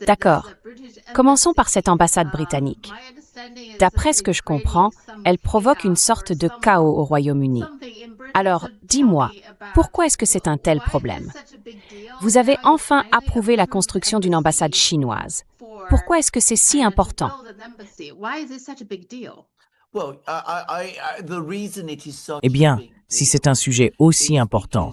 D'accord. Commençons par cette ambassade britannique. D'après ce que je comprends, elle provoque une sorte de chaos au Royaume-Uni. Alors, dis-moi, pourquoi est-ce que c'est un tel problème? Vous avez enfin approuvé la construction d'une ambassade chinoise. Pourquoi est-ce que c'est si important? Eh bien, si c'est un sujet aussi important,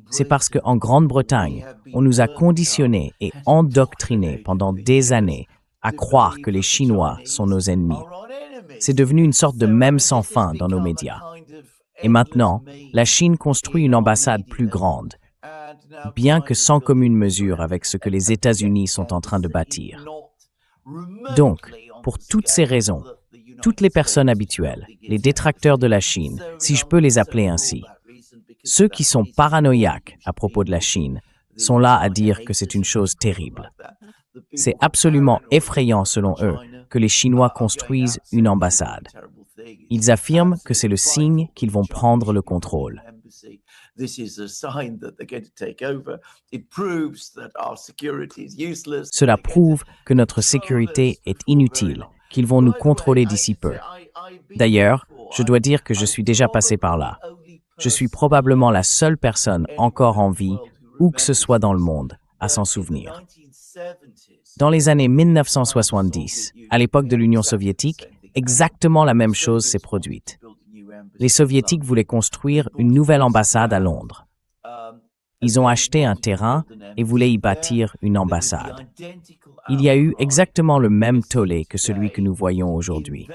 c'est parce qu'en Grande-Bretagne, on nous a conditionnés et endoctrinés pendant des années à croire que les Chinois sont nos ennemis. C'est devenu une sorte de mème sans fin dans nos médias. Et maintenant, la Chine construit une ambassade plus grande, bien que sans commune mesure avec ce que les États-Unis sont en train de bâtir. Donc, pour toutes ces raisons, toutes les personnes habituelles, les détracteurs de la Chine, si je peux les appeler ainsi, ceux qui sont paranoïaques à propos de la Chine, sont là à dire que c'est une chose terrible. C'est absolument effrayant selon eux que les Chinois construisent une ambassade. Ils affirment que c'est le signe qu'ils vont prendre le contrôle. Cela prouve que notre sécurité est inutile, qu'ils vont nous contrôler d'ici peu. D'ailleurs, je dois dire que je suis déjà passé par là. Je suis probablement la seule personne encore en vie, où que ce soit dans le monde, à s'en souvenir. Dans les années 1970, à l'époque de l'Union soviétique, exactement la même chose s'est produite. Les Soviétiques voulaient construire une nouvelle ambassade à Londres. Ils ont acheté un terrain et voulaient y bâtir une ambassade. Il y a eu exactement le même tollé que celui que nous voyons aujourd'hui.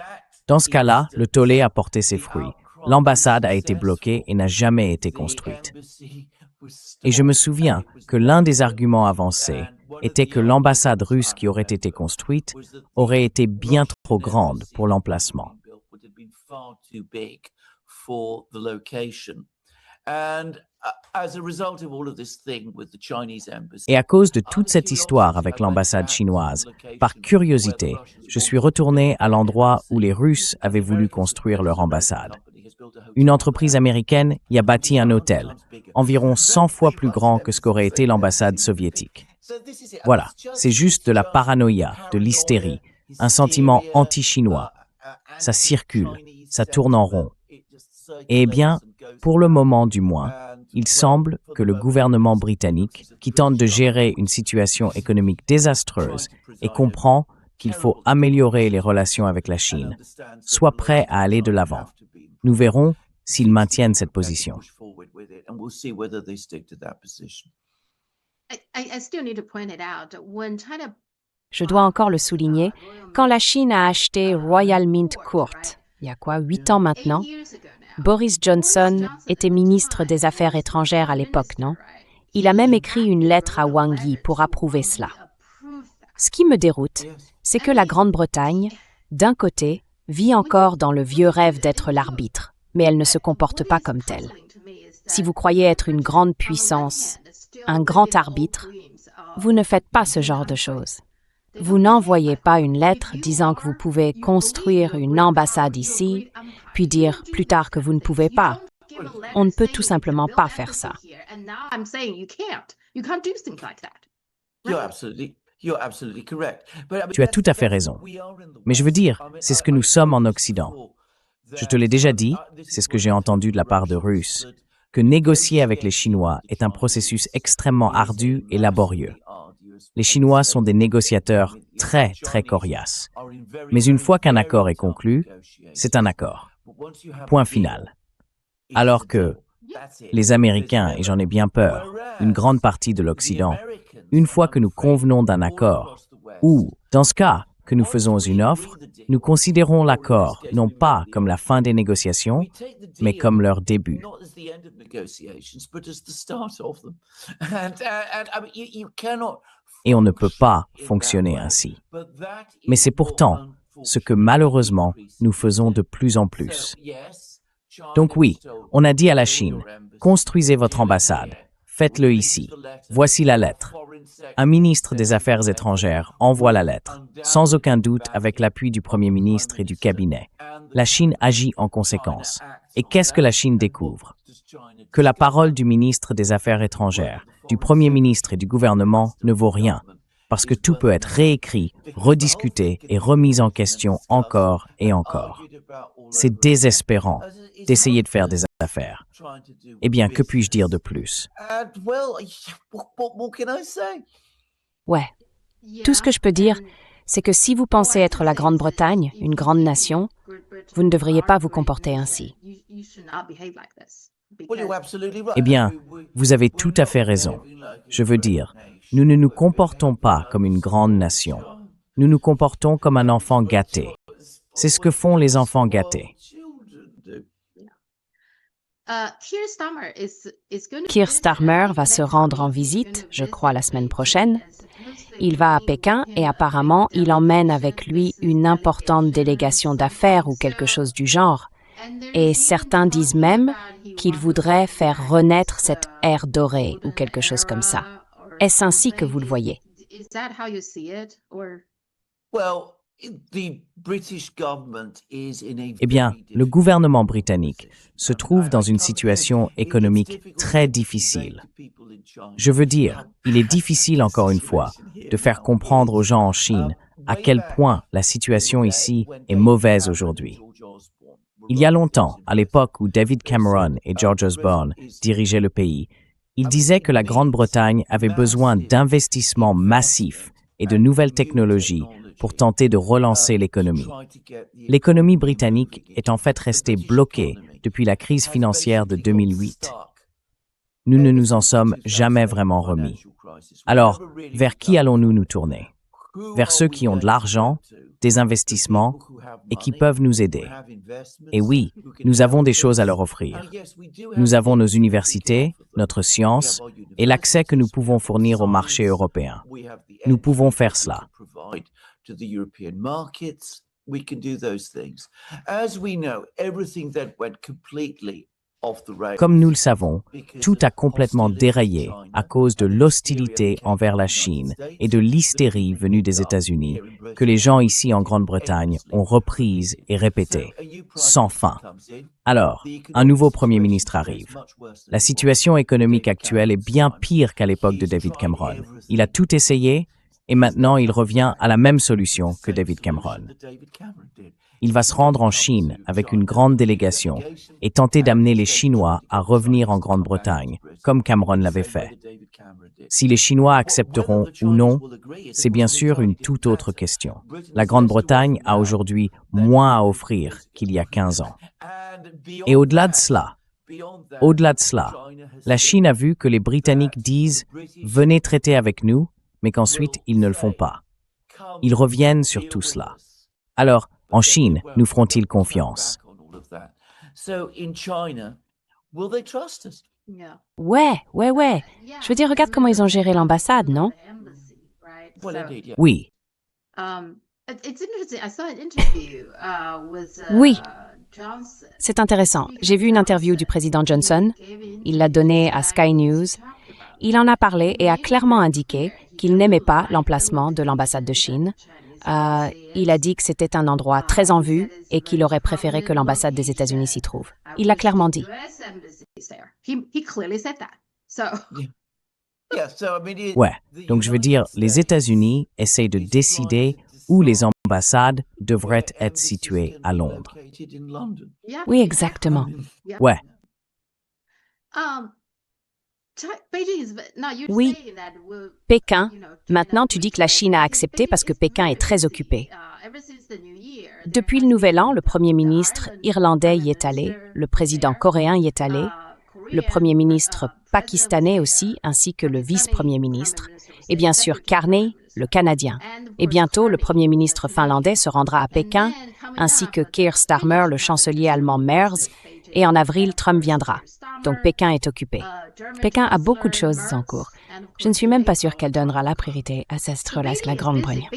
Dans ce cas-là, le tollé a porté ses fruits. L'ambassade a été bloquée et n'a jamais été construite. Et je me souviens que l'un des arguments avancés était que l'ambassade russe qui aurait été construite aurait été bien trop grande pour l'emplacement. Et à cause de toute cette histoire avec l'ambassade chinoise, par curiosité, je suis retourné à l'endroit où les Russes avaient voulu construire leur ambassade. Une entreprise américaine y a bâti un hôtel, environ 100 fois plus grand que ce qu'aurait été l'ambassade soviétique. Voilà, c'est juste de la paranoïa, de l'hystérie, un sentiment anti-chinois. Ça circule, ça tourne en rond. Eh bien, pour le moment du moins, il semble que le gouvernement britannique, qui tente de gérer une situation économique désastreuse et comprend qu'il faut améliorer les relations avec la Chine, soit prêt à aller de l'avant. Nous verrons s'ils maintiennent cette position. Je dois encore le souligner, quand la Chine a acheté Royal Mint Court, il y a 8 ans maintenant, Boris Johnson était ministre des Affaires étrangères à l'époque, non? Il a même écrit une lettre à Wang Yi pour approuver cela. Ce qui me déroute, c'est que la Grande-Bretagne, d'un côté, vit encore dans le vieux rêve d'être l'arbitre, mais elle ne se comporte pas comme telle. Si vous croyez être une grande puissance, un grand arbitre, vous ne faites pas ce genre de choses. Vous n'envoyez pas une lettre disant que vous pouvez construire une ambassade ici, puis dire plus tard que vous ne pouvez pas. On ne peut tout simplement pas faire ça. Tu as tout à fait raison. Mais je veux dire, c'est ce que nous sommes en Occident. Je te l'ai déjà dit, c'est ce que j'ai entendu de la part de Russes, que négocier avec les Chinois est un processus extrêmement ardu et laborieux. Les Chinois sont des négociateurs très, très coriaces. Mais une fois qu'un accord est conclu, c'est un accord. Point final. Alors que les Américains, et j'en ai bien peur, une grande partie de l'Occident, une fois que nous convenons d'un accord, ou, dans ce cas, que nous faisons une offre, nous considérons l'accord non pas comme la fin des négociations, mais comme leur début. Et on ne peut pas fonctionner ainsi. Mais c'est pourtant ce que malheureusement nous faisons de plus en plus. Donc oui, on a dit à la Chine, construisez votre ambassade, faites-le ici. Voici la lettre. Un ministre des Affaires étrangères envoie la lettre, sans aucun doute avec l'appui du Premier ministre et du cabinet. La Chine agit en conséquence. Et qu'est-ce que la Chine découvre? Que la parole du ministre des Affaires étrangères, du Premier ministre et du gouvernement ne vaut rien, parce que tout peut être réécrit, rediscuté et remis en question encore et encore. C'est désespérant d'essayer de faire des affaires. Eh bien, que puis-je dire de plus? Ouais. Tout ce que je peux dire, c'est que si vous pensez être la Grande-Bretagne, une grande nation, vous ne devriez pas vous comporter ainsi. Eh bien, vous avez tout à fait raison. Je veux dire, nous ne nous comportons pas comme une grande nation. Nous nous comportons comme un enfant gâté. C'est ce que font les enfants gâtés. Keir Starmer va se rendre en visite, je crois, la semaine prochaine. Il va à Pékin et apparemment, il emmène avec lui une importante délégation d'affaires ou quelque chose du genre. Et certains disent même qu'il voudrait faire renaître cette ère dorée ou quelque chose comme ça. Est-ce ainsi que vous le voyez? Eh bien, le gouvernement britannique se trouve dans une situation économique très difficile. Je veux dire, il est difficile, encore une fois, de faire comprendre aux gens en Chine à quel point la situation ici est mauvaise aujourd'hui. Il y a longtemps, à l'époque où David Cameron et George Osborne dirigeaient le pays, ils disaient que la Grande-Bretagne avait besoin d'investissements massifs et de nouvelles technologies pour tenter de relancer l'économie. L'économie britannique est en fait restée bloquée depuis la crise financière de 2008. Nous ne nous en sommes jamais vraiment remis. Alors, vers qui allons-nous nous tourner? Vers ceux qui ont de l'argent, des investissements et qui peuvent nous aider. Et oui, nous avons des choses à leur offrir. Nous avons nos universités, notre science et l'accès que nous pouvons fournir au marché européen. Nous pouvons faire cela. Comme nous le savons, tout a complètement déraillé à cause de l'hostilité envers la Chine et de l'hystérie venue des États-Unis que les gens ici en Grande-Bretagne ont reprise et répétée, sans fin. Alors, un nouveau Premier ministre arrive. La situation économique actuelle est bien pire qu'à l'époque de David Cameron. Il a tout essayé et maintenant il revient à la même solution que David Cameron. Il va se rendre en Chine avec une grande délégation et tenter d'amener les Chinois à revenir en Grande-Bretagne, comme Cameron l'avait fait. Si les Chinois accepteront ou non, c'est bien sûr une toute autre question. La Grande-Bretagne a aujourd'hui moins à offrir qu'il y a 15 ans. Et au-delà de cela, la Chine a vu que les Britanniques disent « venez traiter avec nous », mais qu'ensuite ils ne le font pas. Ils reviennent sur tout cela. Alors, en Chine, nous feront-ils confiance? Ouais. Je veux dire, regarde comment ils ont géré l'ambassade, non? Oui. Oui. C'est intéressant. J'ai vu une interview du président Johnson. Il l'a donnée à Sky News. Il en a parlé et a clairement indiqué qu'il n'aimait pas l'emplacement de l'ambassade de Chine. Il a dit que c'était un endroit très en vue et qu'il aurait préféré que l'ambassade des États-Unis s'y trouve. Il l'a clairement dit. Ouais, donc je veux dire, les États-Unis essayent de décider où les ambassades devraient être situées à Londres. Oui, exactement. Ouais. Oui, Pékin. Maintenant, tu dis que la Chine a accepté parce que Pékin est très occupé. Depuis le Nouvel An, le Premier ministre irlandais y est allé, le président coréen y est allé, le Premier ministre pakistanais aussi, ainsi que le vice-premier ministre, et bien sûr Carney, le Canadien. Et bientôt, le Premier ministre finlandais se rendra à Pékin, ainsi que Keir Starmer, le chancelier allemand Merz, et en avril, Trump viendra. Donc Pékin est occupé. Pékin a beaucoup de choses en cours. Je ne suis même pas sûre qu'elle donnera la priorité à cette relation avec la Grande-Bretagne.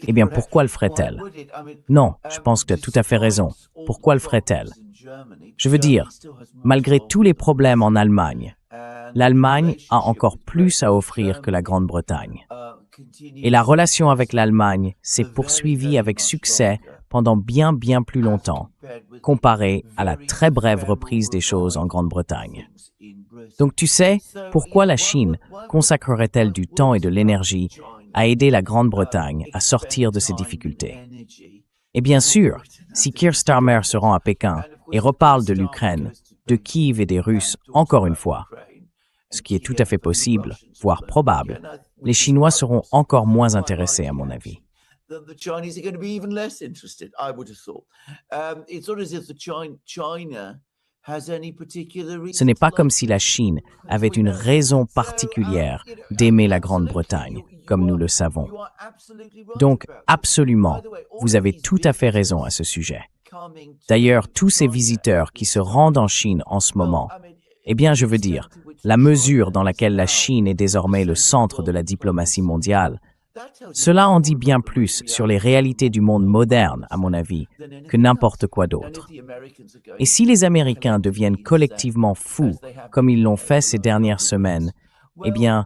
Eh bien, pourquoi le ferait-elle? Non, je pense que tu as tout à fait raison. Pourquoi le ferait-elle? Je veux dire, malgré tous les problèmes en Allemagne, l'Allemagne a encore plus à offrir que la Grande-Bretagne. Et la relation avec l'Allemagne s'est poursuivie avec succès pendant bien plus longtemps, comparé à la très brève reprise des choses en Grande-Bretagne. Donc tu sais, pourquoi la Chine consacrerait-elle du temps et de l'énergie à aider la Grande-Bretagne à sortir de ses difficultés? Et bien sûr, si Keir Starmer se rend à Pékin et reparle de l'Ukraine, de Kiev et des Russes encore une fois, ce qui est tout à fait possible, voire probable, les Chinois seront encore moins intéressés à mon avis. Ce n'est pas comme si la Chine avait une raison particulière d'aimer la Grande-Bretagne, comme nous le savons. Donc, absolument, vous avez tout à fait raison à ce sujet. D'ailleurs, tous ces visiteurs qui se rendent en Chine en ce moment, eh bien, je veux dire, la mesure dans laquelle la Chine est désormais le centre de la diplomatie mondiale, cela en dit bien plus sur les réalités du monde moderne, à mon avis, que n'importe quoi d'autre. Et si les Américains deviennent collectivement fous, comme ils l'ont fait ces dernières semaines, eh bien,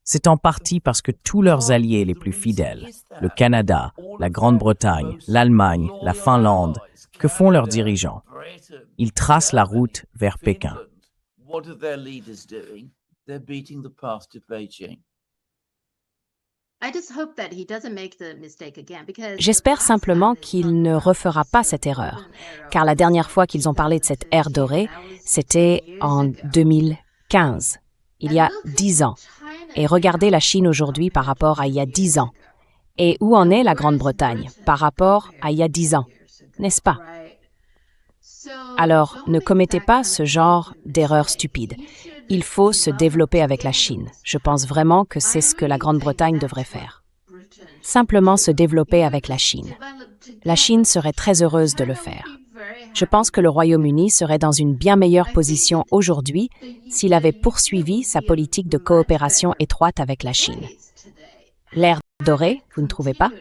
c'est en partie parce que tous leurs alliés les plus fidèles, le Canada, la Grande-Bretagne, l'Allemagne, la Finlande, que font leurs dirigeants? Ils tracent la route vers Pékin. J'espère simplement qu'il ne refera pas cette erreur, car la dernière fois qu'ils ont parlé de cette ère dorée, c'était en 2015, il y a 10 ans. Et regardez la Chine aujourd'hui par rapport à il y a 10 ans. Et où en est la Grande-Bretagne par rapport à il y a 10 ans, n'est-ce pas? Alors, ne commettez pas ce genre d'erreur stupide. Il faut se développer avec la Chine. Je pense vraiment que c'est ce que la Grande-Bretagne devrait faire. Simplement se développer avec la Chine. La Chine serait très heureuse de le faire. Je pense que le Royaume-Uni serait dans une bien meilleure position aujourd'hui s'il avait poursuivi sa politique de coopération étroite avec la Chine. L'ère dorée, vous ne trouvez pas?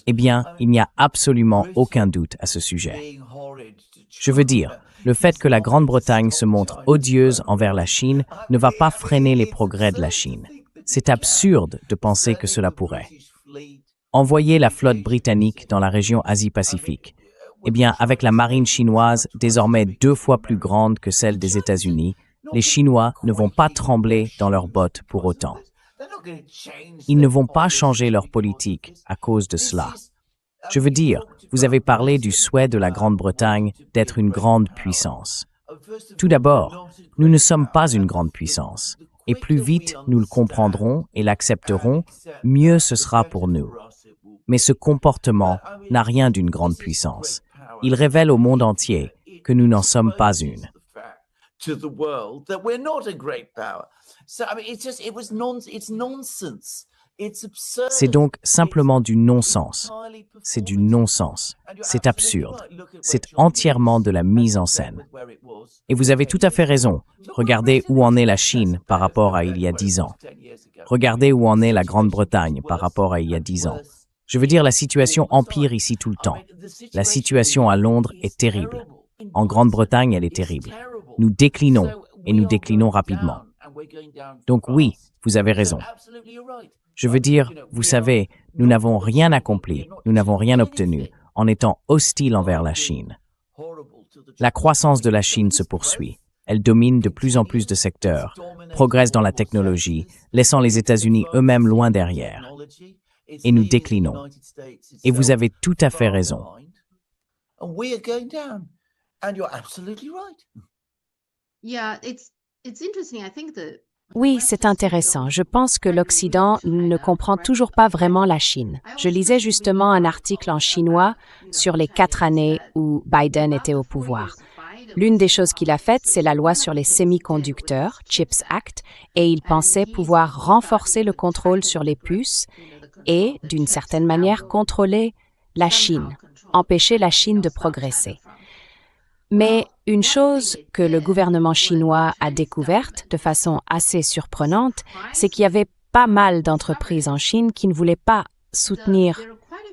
Eh bien, il n'y a absolument aucun doute à ce sujet. Je veux dire, le fait que la Grande-Bretagne se montre odieuse envers la Chine ne va pas freiner les progrès de la Chine. C'est absurde de penser que cela pourrait. Envoyer la flotte britannique dans la région Asie-Pacifique. Eh bien, avec la marine chinoise désormais 2 fois plus grande que celle des États-Unis, les Chinois ne vont pas trembler dans leurs bottes pour autant. Ils ne vont pas changer leur politique à cause de cela. Je veux dire, vous avez parlé du souhait de la Grande-Bretagne d'être une grande puissance. Tout d'abord, nous ne sommes pas une grande puissance, et plus vite nous le comprendrons et l'accepterons, mieux ce sera pour nous. Mais ce comportement n'a rien d'une grande puissance. Il révèle au monde entier que nous n'en sommes pas une. C'est donc simplement du non-sens. C'est du non-sens. C'est absurde. C'est entièrement de la mise en scène. Et vous avez tout à fait raison. Regardez où en est la Chine par rapport à il y a 10 ans. Regardez où en est la Grande-Bretagne par rapport à il y a 10 ans. Je veux dire, la situation empire ici tout le temps. La situation à Londres est terrible. En Grande-Bretagne, elle est terrible. Nous déclinons, et nous déclinons rapidement. Donc oui, vous avez raison. Je veux dire, vous savez, nous n'avons rien accompli, nous n'avons rien obtenu en étant hostiles envers la Chine. La croissance de la Chine se poursuit. Elle domine de plus en plus de secteurs, progresse dans la technologie, laissant les États-Unis eux-mêmes loin derrière. Et nous déclinons. Et vous avez tout à fait raison. Oui, c'est intéressant. Je pense que l'Occident ne comprend toujours pas vraiment la Chine. Je lisais justement un article en chinois sur les 4 années où Biden était au pouvoir. L'une des choses qu'il a faites, c'est la loi sur les semi-conducteurs, CHIPS Act, et il pensait pouvoir renforcer le contrôle sur les puces et, d'une certaine manière, contrôler la Chine, empêcher la Chine de progresser. Mais une chose que le gouvernement chinois a découverte de façon assez surprenante, c'est qu'il y avait pas mal d'entreprises en Chine qui ne voulaient pas soutenir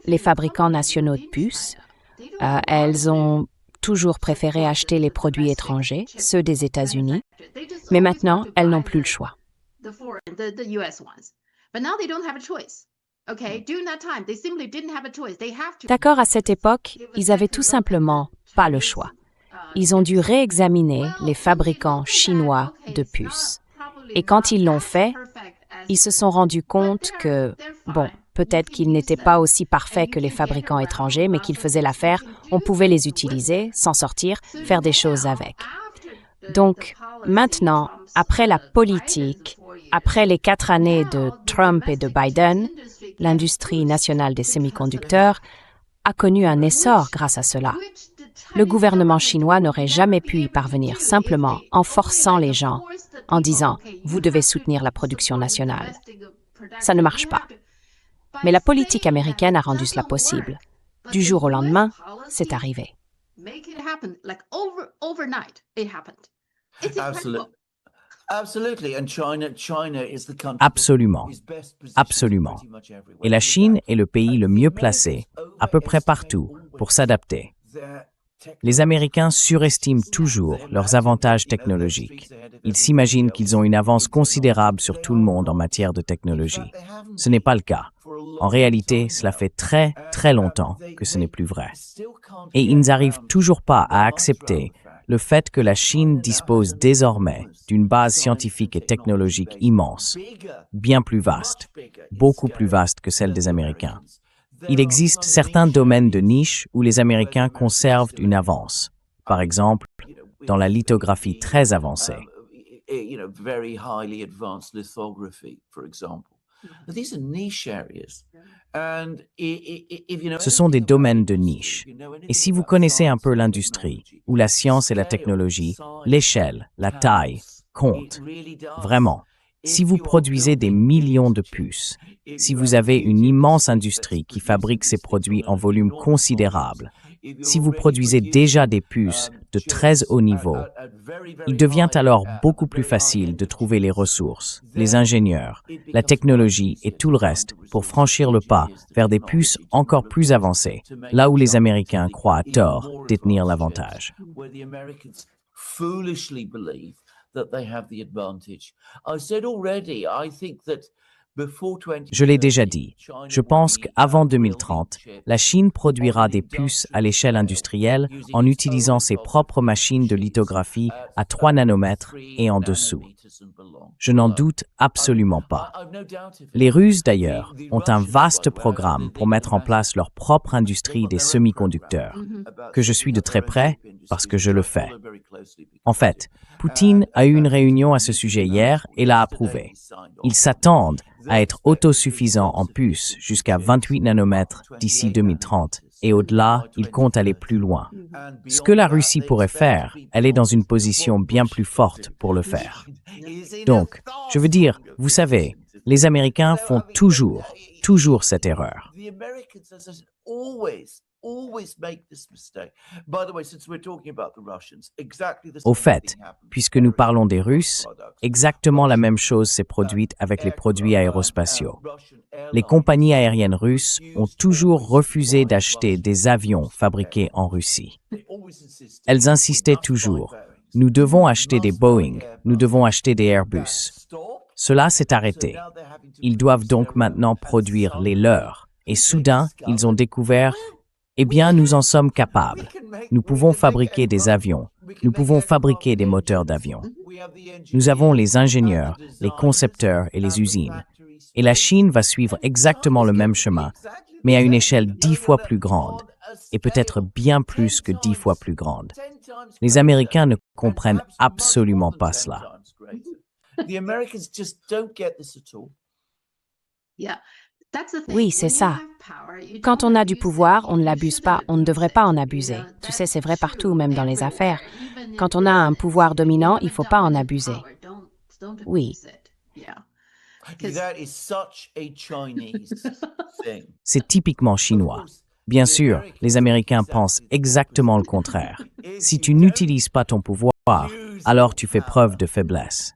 les fabricants nationaux de puces. Elles ont toujours préféré acheter les produits étrangers, ceux des États-Unis, mais maintenant, elles n'ont plus le choix. D'accord, à cette époque, ils avaient tout simplement pas le choix. Ils ont dû réexaminer les fabricants chinois de puces. Et quand ils l'ont fait, ils se sont rendus compte que, bon, peut-être qu'ils n'étaient pas aussi parfaits que les fabricants étrangers, mais qu'ils faisaient l'affaire, on pouvait les utiliser, s'en sortir, faire des choses avec. Donc, maintenant, après la politique, après les 4 années de Trump et de Biden, l'industrie nationale des semi-conducteurs a connu un essor grâce à cela. Le gouvernement chinois n'aurait jamais pu y parvenir simplement en forçant les gens, en disant « vous devez soutenir la production nationale ». Ça ne marche pas. Mais la politique américaine a rendu cela possible. Du jour au lendemain, c'est arrivé. Absolument. Absolument. Et la Chine est le pays le mieux placé, à peu près partout, pour s'adapter. Les Américains surestiment toujours leurs avantages technologiques. Ils s'imaginent qu'ils ont une avance considérable sur tout le monde en matière de technologie. Ce n'est pas le cas. En réalité, cela fait très, très longtemps que ce n'est plus vrai. Et ils n'arrivent toujours pas à accepter le fait que la Chine dispose désormais d'une base scientifique et technologique immense, bien plus vaste, beaucoup plus vaste que celle des Américains. Il existe certains domaines de niche où les Américains conservent une avance. Par exemple, dans la lithographie très avancée. Ce sont des domaines de niche. Et si vous connaissez un peu l'industrie, où la science et la technologie, l'échelle, la taille, comptent. Vraiment. Si vous produisez des millions de puces, si vous avez une immense industrie qui fabrique ces produits en volume considérable, si vous produisez déjà des puces de très haut niveau, il devient alors beaucoup plus facile de trouver les ressources, les ingénieurs, la technologie et tout le reste pour franchir le pas vers des puces encore plus avancées, là où les Américains croient à tort détenir l'avantage. Je l'ai déjà dit, je pense qu'avant 2030, la Chine produira des puces à l'échelle industrielle en utilisant ses propres machines de lithographie à 3 nanomètres et en dessous. Je n'en doute absolument pas. Les Russes, d'ailleurs, ont un vaste programme pour mettre en place leur propre industrie des semi-conducteurs, que je suis de très près parce que je le fais. En fait, Poutine a eu une réunion à ce sujet hier et l'a approuvé. Ils s'attendent à être autosuffisants en puces jusqu'à 28 nanomètres d'ici 2030 et au-delà, ils comptent aller plus loin. Ce que la Russie pourrait faire, elle est dans une position bien plus forte pour le faire. Donc, je veux dire, vous savez, les Américains font toujours cette erreur. Au fait, puisque nous parlons des Russes, exactement la même chose s'est produite avec les produits aérospatiaux. Les compagnies aériennes russes ont toujours refusé d'acheter des avions fabriqués en Russie. Elles insistaient toujours, nous devons acheter des Boeing, nous devons acheter des Airbus. Cela s'est arrêté. Ils doivent donc maintenant produire les leurs. Et soudain, ils ont découvert eh bien, nous en sommes capables. Nous pouvons fabriquer des avions. Nous pouvons fabriquer des moteurs d'avions. Nous avons les ingénieurs, les concepteurs et les usines. Et la Chine va suivre exactement le même chemin, mais à une échelle 10 fois plus grande, et peut-être bien plus que 10 fois plus grande. Les Américains ne comprennent absolument pas cela. Oui, c'est ça. Quand on a du pouvoir, on ne l'abuse pas, on ne devrait pas en abuser. Tu sais, c'est vrai partout, même dans les affaires. Quand on a un pouvoir dominant, il ne faut pas en abuser. Oui. C'est typiquement chinois. Bien sûr, les Américains pensent exactement le contraire. Si tu n'utilises pas ton pouvoir, alors tu fais preuve de faiblesse.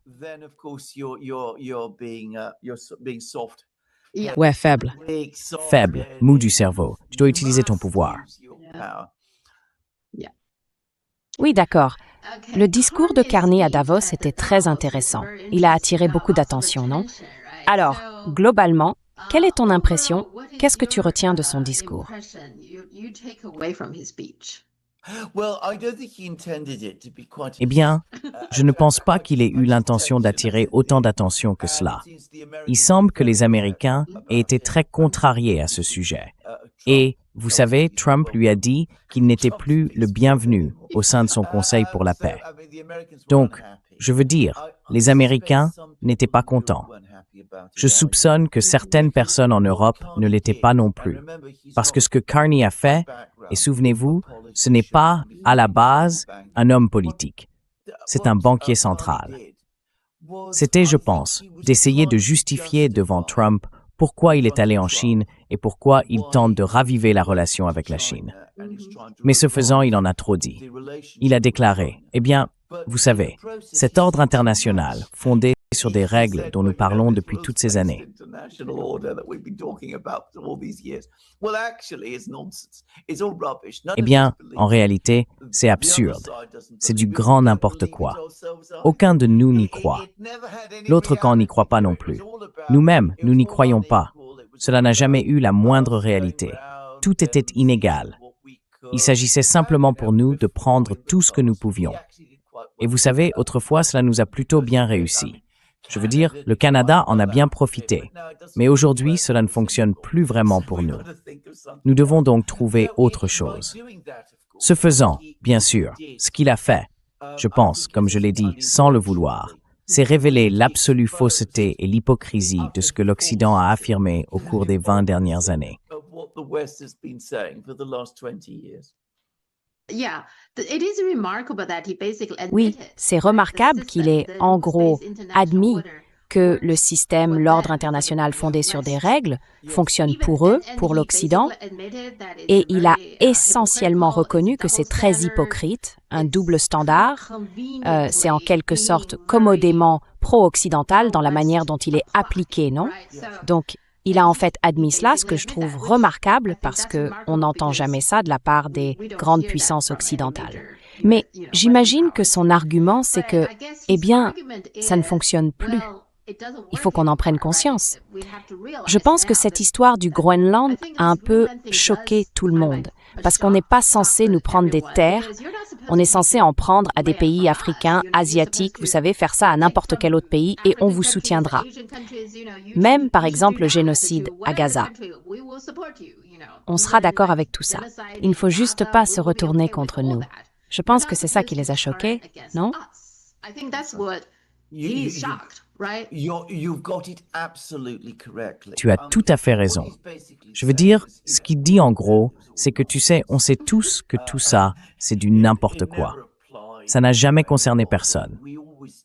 Ouais, faible. Faible, mou du cerveau. Tu dois utiliser ton pouvoir. Oui, d'accord. Le discours de Carney à Davos était très intéressant. Il a attiré beaucoup d'attention, non? Alors, globalement, quelle est ton impression? Qu'est-ce que tu retiens de son discours? Eh bien, je ne pense pas qu'il ait eu l'intention d'attirer autant d'attention que cela. Il semble que les Américains aient été très contrariés à ce sujet. Et, vous savez, Trump lui a dit qu'il n'était plus le bienvenu au sein de son Conseil pour la paix. Donc, je veux dire, les Américains n'étaient pas contents. Je soupçonne que certaines personnes en Europe ne l'étaient pas non plus. Parce que ce que Carney a fait, et souvenez-vous, ce n'est pas, à la base, un homme politique. C'est un banquier central. C'était, je pense, d'essayer de justifier devant Trump pourquoi il est allé en Chine et pourquoi il tente de raviver la relation avec la Chine. Mais ce faisant, il en a trop dit. Il a déclaré, eh bien, vous savez, cet ordre international, fondé sur des règles dont nous parlons depuis toutes ces années. Eh bien, en réalité, c'est absurde. C'est du grand n'importe quoi. Aucun de nous n'y croit. L'autre camp n'y croit pas non plus. Nous-mêmes, nous n'y croyons pas. Cela n'a jamais eu la moindre réalité. Tout était inégal. Il s'agissait simplement pour nous de prendre tout ce que nous pouvions. Et vous savez, autrefois, cela nous a plutôt bien réussi. Je veux dire, le Canada en a bien profité. Mais aujourd'hui, cela ne fonctionne plus vraiment pour nous. Nous devons donc trouver autre chose. Ce faisant, bien sûr, ce qu'il a fait, je pense, comme je l'ai dit, sans le vouloir, c'est révéler l'absolue fausseté et l'hypocrisie de ce que l'Occident a affirmé au cours des 20 dernières années. Oui, c'est remarquable qu'il ait, en gros, admis que le système, l'ordre international fondé sur des règles, fonctionne pour eux, pour l'Occident, et il a essentiellement reconnu que c'est très hypocrite, un double standard, c'est en quelque sorte commodément pro-occidental dans la manière dont il est appliqué, non? Donc, il a en fait admis cela, ce que je trouve remarquable parce qu'on n'entend jamais ça de la part des grandes puissances occidentales. Mais j'imagine que son argument, c'est que, eh bien, ça ne fonctionne plus. Il faut qu'on en prenne conscience. Je pense que cette histoire du Groenland a un peu choqué tout le monde, parce qu'on n'est pas censé nous prendre des terres, on est censé en prendre à des pays africains, asiatiques, vous savez, faire ça à n'importe quel autre pays et on vous soutiendra. Même, par exemple, le génocide à Gaza. On sera d'accord avec tout ça. Il ne faut juste pas se retourner contre nous. Je pense que c'est ça qui les a choqués, non? Tu as tout à fait raison. Je veux dire, ce qu'il dit en gros, c'est que tu sais, on sait tous que tout ça, c'est du n'importe quoi. Ça n'a jamais concerné personne.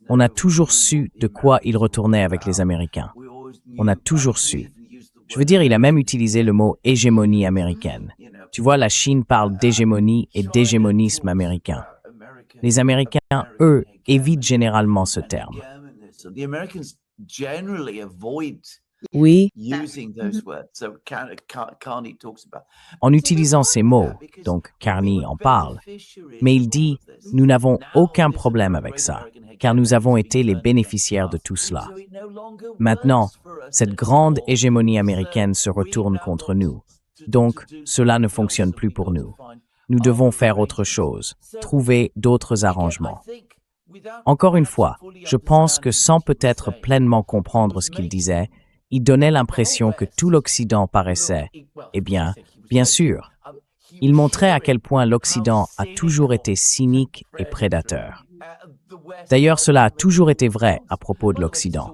On a toujours su de quoi il retournait avec les Américains. On a toujours su. Je veux dire, il a même utilisé le mot hégémonie américaine. Tu vois, la Chine parle d'hégémonie et d'hégémonisme américain. Les Américains, eux, évitent généralement ce terme. Oui. En utilisant ces mots, donc Carney en parle, mais il dit « Nous n'avons aucun problème avec ça, car nous avons été les bénéficiaires de tout cela. Maintenant, cette grande hégémonie américaine se retourne contre nous. Donc, cela ne fonctionne plus pour nous. Nous devons faire autre chose, trouver d'autres arrangements. » Encore une fois, je pense que sans peut-être pleinement comprendre ce qu'il disait, il donnait l'impression que tout l'Occident paraissait, eh bien sûr, il montrait à quel point l'Occident a toujours été cynique et prédateur. D'ailleurs, cela a toujours été vrai à propos de l'Occident.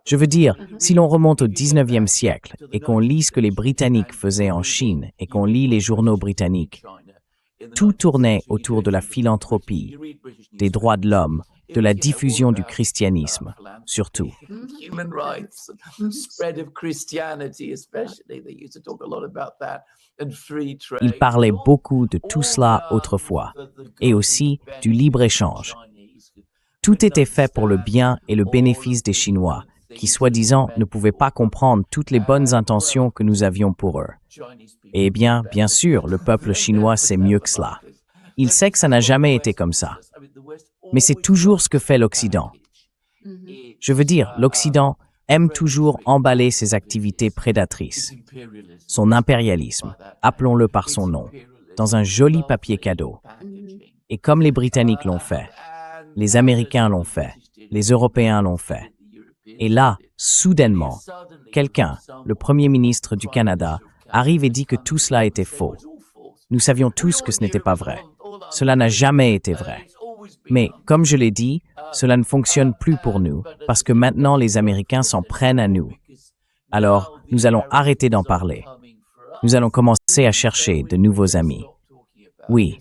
Je veux dire, si l'on remonte au 19e siècle et qu'on lit ce que les Britanniques faisaient en Chine et qu'on lit les journaux britanniques, tout tournait autour de la philanthropie, des droits de l'homme, de la diffusion du christianisme, surtout. Il parlait beaucoup de tout cela autrefois, et aussi du libre-échange. Tout était fait pour le bien et le bénéfice des Chinois, qui, soi-disant, ne pouvaient pas comprendre toutes les bonnes intentions que nous avions pour eux. Et bien sûr, le peuple chinois sait mieux que cela. Il sait que ça n'a jamais été comme ça. Mais c'est toujours ce que fait l'Occident. Je veux dire, l'Occident aime toujours emballer ses activités prédatrices, son impérialisme, appelons-le par son nom, dans un joli papier cadeau. Et comme les Britanniques l'ont fait, les Américains l'ont fait, les Européens l'ont fait. Et là, soudainement, quelqu'un, le Premier ministre du Canada, arrive et dit que tout cela était faux. Nous savions tous que ce n'était pas vrai. Cela n'a jamais été vrai. Mais, comme je l'ai dit, cela ne fonctionne plus pour nous, parce que maintenant les Américains s'en prennent à nous. Alors, nous allons arrêter d'en parler. Nous allons commencer à chercher de nouveaux amis. Oui.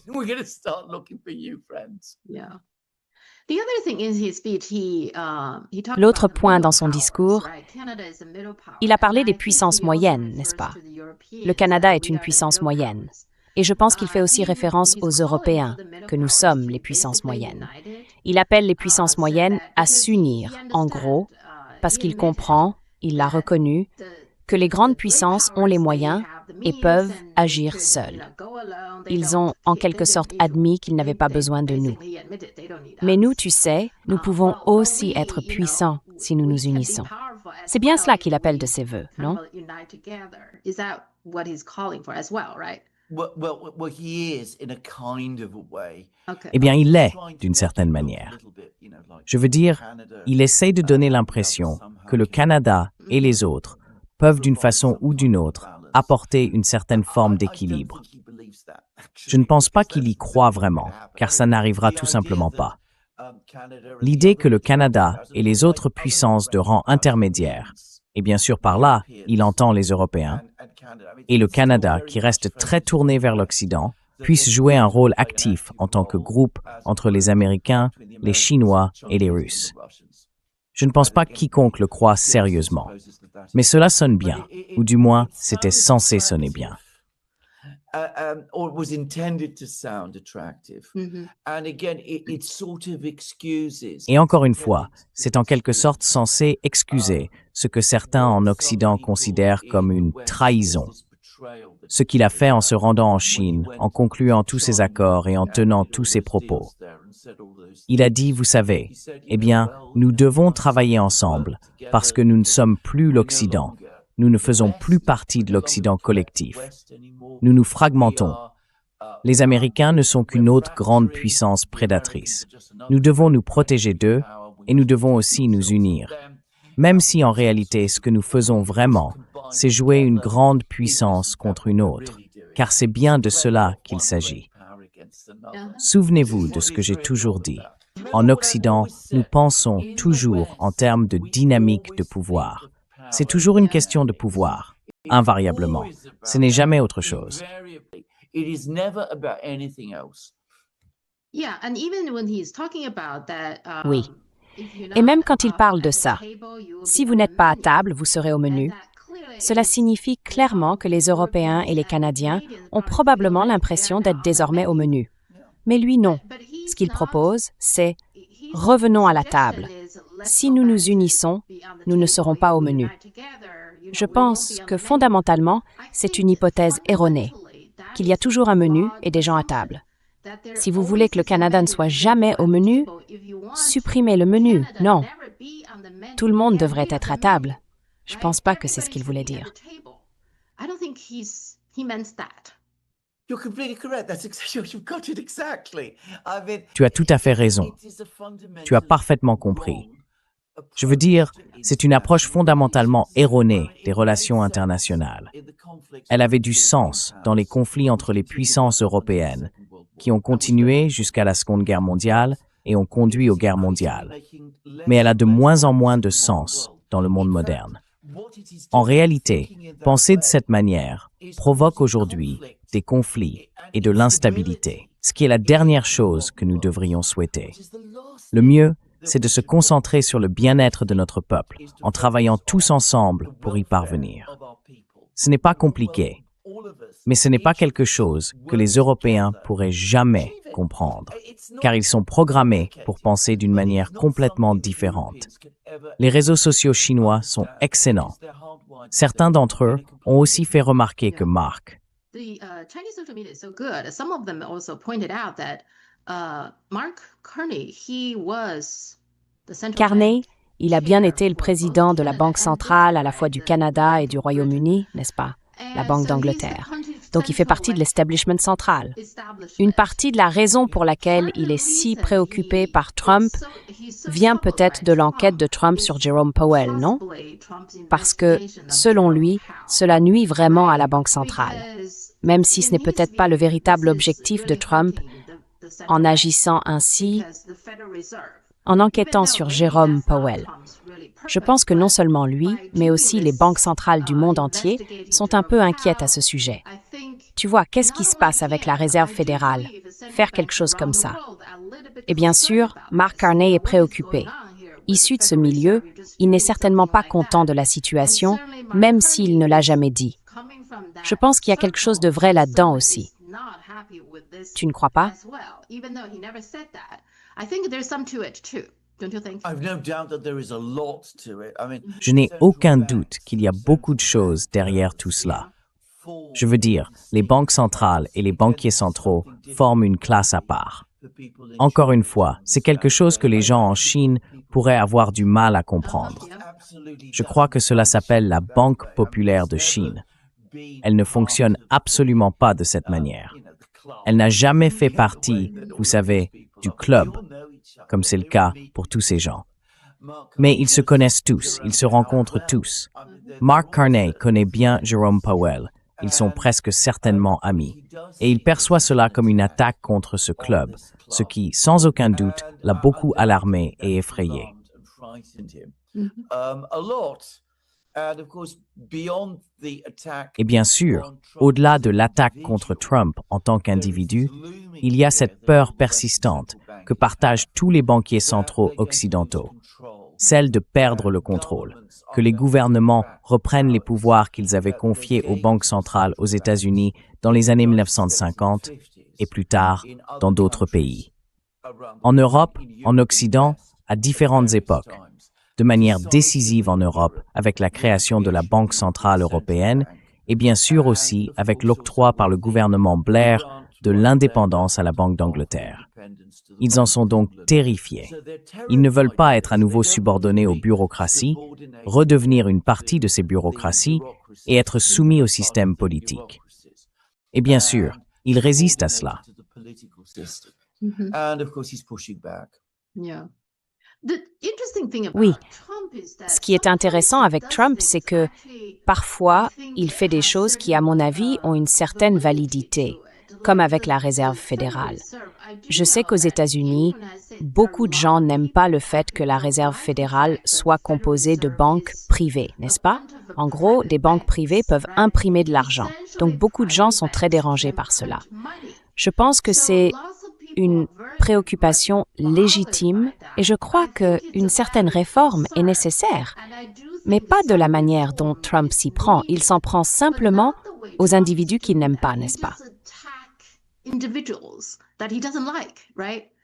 L'autre point dans son discours, il a parlé des puissances moyennes, n'est-ce pas? Le Canada est une puissance moyenne. Et je pense qu'il fait aussi référence aux Européens, que nous sommes les puissances moyennes. Il appelle les puissances moyennes à s'unir, en gros, parce qu'il comprend, il l'a reconnu, que les grandes puissances ont les moyens et peuvent agir seules. Ils ont en quelque sorte admis qu'ils n'avaient pas besoin de nous. Mais nous, tu sais, nous pouvons aussi être puissants si nous nous unissons. C'est bien cela qu'il appelle de ses vœux, non? Eh bien, il l'est, d'une certaine manière. Je veux dire, il essaie de donner l'impression que le Canada et les autres peuvent d'une façon ou d'une autre apporter une certaine forme d'équilibre. Je ne pense pas qu'il y croit vraiment, car ça n'arrivera tout simplement pas. L'idée que le Canada et les autres puissances de rang intermédiaire, et bien sûr par là, il entend les Européens, et le Canada, qui reste très tourné vers l'Occident, puisse jouer un rôle actif en tant que groupe entre les Américains, les Chinois et les Russes. Je ne pense pas que quiconque le croit sérieusement. Mais cela sonne bien, ou du moins, c'était censé sonner bien. Et encore une fois, c'est en quelque sorte censé excuser ce que certains en Occident considèrent comme une trahison. Ce qu'il a fait en se rendant en Chine, en concluant tous ses accords et en tenant tous ses propos. Il a dit, vous savez, eh bien, nous devons travailler ensemble parce que nous ne sommes plus l'Occident. Nous ne faisons plus partie de l'Occident collectif. Nous nous fragmentons. Les Américains ne sont qu'une autre grande puissance prédatrice. Nous devons nous protéger d'eux et nous devons aussi nous unir. Même si en réalité ce que nous faisons vraiment, c'est jouer une grande puissance contre une autre, car c'est bien de cela qu'il s'agit. Souvenez-vous de ce que j'ai toujours dit. En Occident, nous pensons toujours en termes de dynamique de pouvoir. C'est toujours une question de pouvoir, invariablement. Ce n'est jamais autre chose. Oui. Et même quand il parle de ça, si vous n'êtes pas à table, vous serez au menu. Cela signifie clairement que les Européens et les Canadiens ont probablement l'impression d'être désormais au menu. Mais lui, non. Ce qu'il propose, c'est « revenons à la table ». Si nous nous unissons, nous ne serons pas au menu. Je pense que fondamentalement, c'est une hypothèse erronée, qu'il y a toujours un menu et des gens à table. Si vous voulez que le Canada ne soit jamais au menu, supprimez le menu. Non. Tout le monde devrait être à table. Je ne pense pas que c'est ce qu'il voulait dire. Tu as tout à fait raison. Tu as parfaitement compris. Je veux dire, c'est une approche fondamentalement erronée des relations internationales. Elle avait du sens dans les conflits entre les puissances européennes, qui ont continué jusqu'à la Seconde Guerre mondiale et ont conduit aux guerres mondiales. Mais elle a de moins en moins de sens dans le monde moderne. En réalité, penser de cette manière provoque aujourd'hui des conflits et de l'instabilité, ce qui est la dernière chose que nous devrions souhaiter. Le mieux, c'est de se concentrer sur le bien-être de notre peuple, en travaillant tous ensemble pour y parvenir. Ce n'est pas compliqué, mais ce n'est pas quelque chose que les Européens pourraient jamais comprendre, car ils sont programmés pour penser d'une manière complètement différente. Les réseaux sociaux chinois sont excellents. Certains d'entre eux ont aussi fait remarquer que Mark, Chinese social media is so good. Some of them also pointed out that Mark Carney, he was the central Carney, bank il a bien chair été le for both président de la Canada Banque and centrale à la Britain fois du and, Canada et du Britain. Royaume-Uni, n'est-ce pas? La And Banque so he's the d'Angleterre. country's Donc il fait central, partie de like, l'establishment central. establishment. Une partie de la raison pour laquelle Part of il the est si reason préoccupé he par is Trump he's so vient troubled peut-être by de l'enquête de Trump is sur Jerome Powell, non? possibly Trump's Parce que, investigation of selon Jerome lui, Powell. cela nuit vraiment à la Banque centrale. Because Même si it ce n'est needs peut-être to pas be- le véritable this is objectif de really Trump hurting the central en bank. agissant ainsi, Because the Federal Reserve, en enquêtant even sur though maybe Jérôme that's not Powell. Trump's really Je purpose, pense que non but seulement lui, by mais doing aussi les this, banques centrales du monde entier investigating sont un peu Jerome inquiètes à Powell, ce sujet. I think Tu vois, qu'est-ce qui not se passe only avec la him, Réserve I do fédérale? believe the central Faire quelque banks chose comme around the ça. world are a little bit Et bien concerned sûr, about Mark this. Carney est What is préoccupé. going on here with Issu the de ce Federal milieu, Reserve? You're just il n'est feeling certainement something pas like content that. de la And situation, certainly Mark même Carney s'il ne l'a is jamais dit. coming from that Je pense qu'il y a quelque chose de vrai circle, là-dedans certainly aussi. is not happy with this Tu ne crois pas? as well, even though he never said that. I think there's some to it too. Don't you think? I've no doubt that there is a lot to it. I mean, Je n'ai aucun doute qu'il y a beaucoup de choses derrière tout cela. Je veux dire, les banques centrales et les banquiers centraux forment une classe à part. Encore une fois, c'est quelque chose que les gens en Chine pourraient avoir du mal à comprendre. Je crois que cela s'appelle la Banque populaire de Chine. Elle ne fonctionne absolument pas de cette manière. Elle n'a jamais fait partie, vous savez, du club, comme c'est le cas pour tous ces gens. Mais ils se connaissent tous, ils se rencontrent tous. Mark Carney connaît bien Jerome Powell. Ils sont presque certainement amis. Et il perçoit cela comme une attaque contre ce club, ce qui, sans aucun doute, l'a beaucoup alarmé et effrayé. Et bien sûr, au-delà de l'attaque contre Trump en tant qu'individu, il y a cette peur persistante que partagent tous les banquiers centraux occidentaux, celle de perdre le contrôle, que les gouvernements reprennent les pouvoirs qu'ils avaient confiés aux banques centrales aux États-Unis dans les années 1950 et plus tard dans d'autres pays. En Europe, en Occident, à différentes époques, de manière décisive en Europe avec la création de la Banque centrale européenne et bien sûr aussi avec l'octroi par le gouvernement Blair de l'indépendance à la Banque d'Angleterre. Ils en sont donc terrifiés. Ils ne veulent pas être à nouveau subordonnés aux bureaucraties, redevenir une partie de ces bureaucraties et être soumis au système politique. Et bien sûr, ils résistent à cela. Mhm. And of course, he's pushing back. Yeah. The interesting thing about Oui. Trump is that Ce qui est intéressant avec Trump, c'est que parfois, il fait des choses qui, à mon avis, ont une certaine validité, comme avec la Réserve fédérale. Je sais qu'aux États-Unis, beaucoup de gens n'aiment pas le fait que la Réserve fédérale soit composée de banques privées, n'est-ce pas? En gros, des banques privées peuvent imprimer de l'argent. Donc beaucoup de gens sont très dérangés par cela. Je pense que c'est une préoccupation légitime et je crois qu'une certaine réforme est nécessaire, mais pas de la manière dont Trump s'y prend. Il s'en prend simplement aux individus qu'il n'aime pas, n'est-ce pas?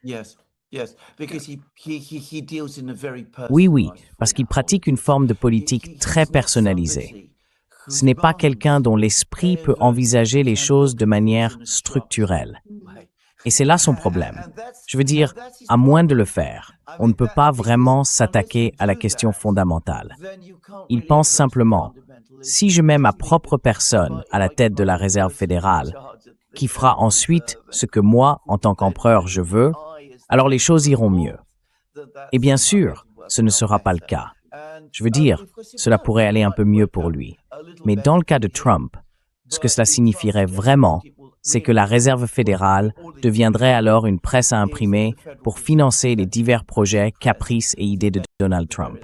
Yes, yes, because he deals in a very personal Oui, oui, parce qu'il pratique une forme de politique très personnalisée. Ce n'est pas quelqu'un dont l'esprit peut envisager les choses de manière structurelle. Et c'est là son problème. Je veux dire, à moins de le faire, on ne peut pas vraiment s'attaquer à la question fondamentale. Il pense simplement, si je mets ma propre personne à la tête de la Réserve fédérale, qui fera ensuite ce que moi, en tant qu'empereur, je veux, alors les choses iront mieux. Et bien sûr, ce ne sera pas le cas. Je veux dire, cela pourrait aller un peu mieux pour lui. Mais dans le cas de Trump, ce que cela signifierait vraiment, c'est que la Réserve fédérale deviendrait alors une presse à imprimer pour financer les divers projets, caprices et idées de Donald Trump.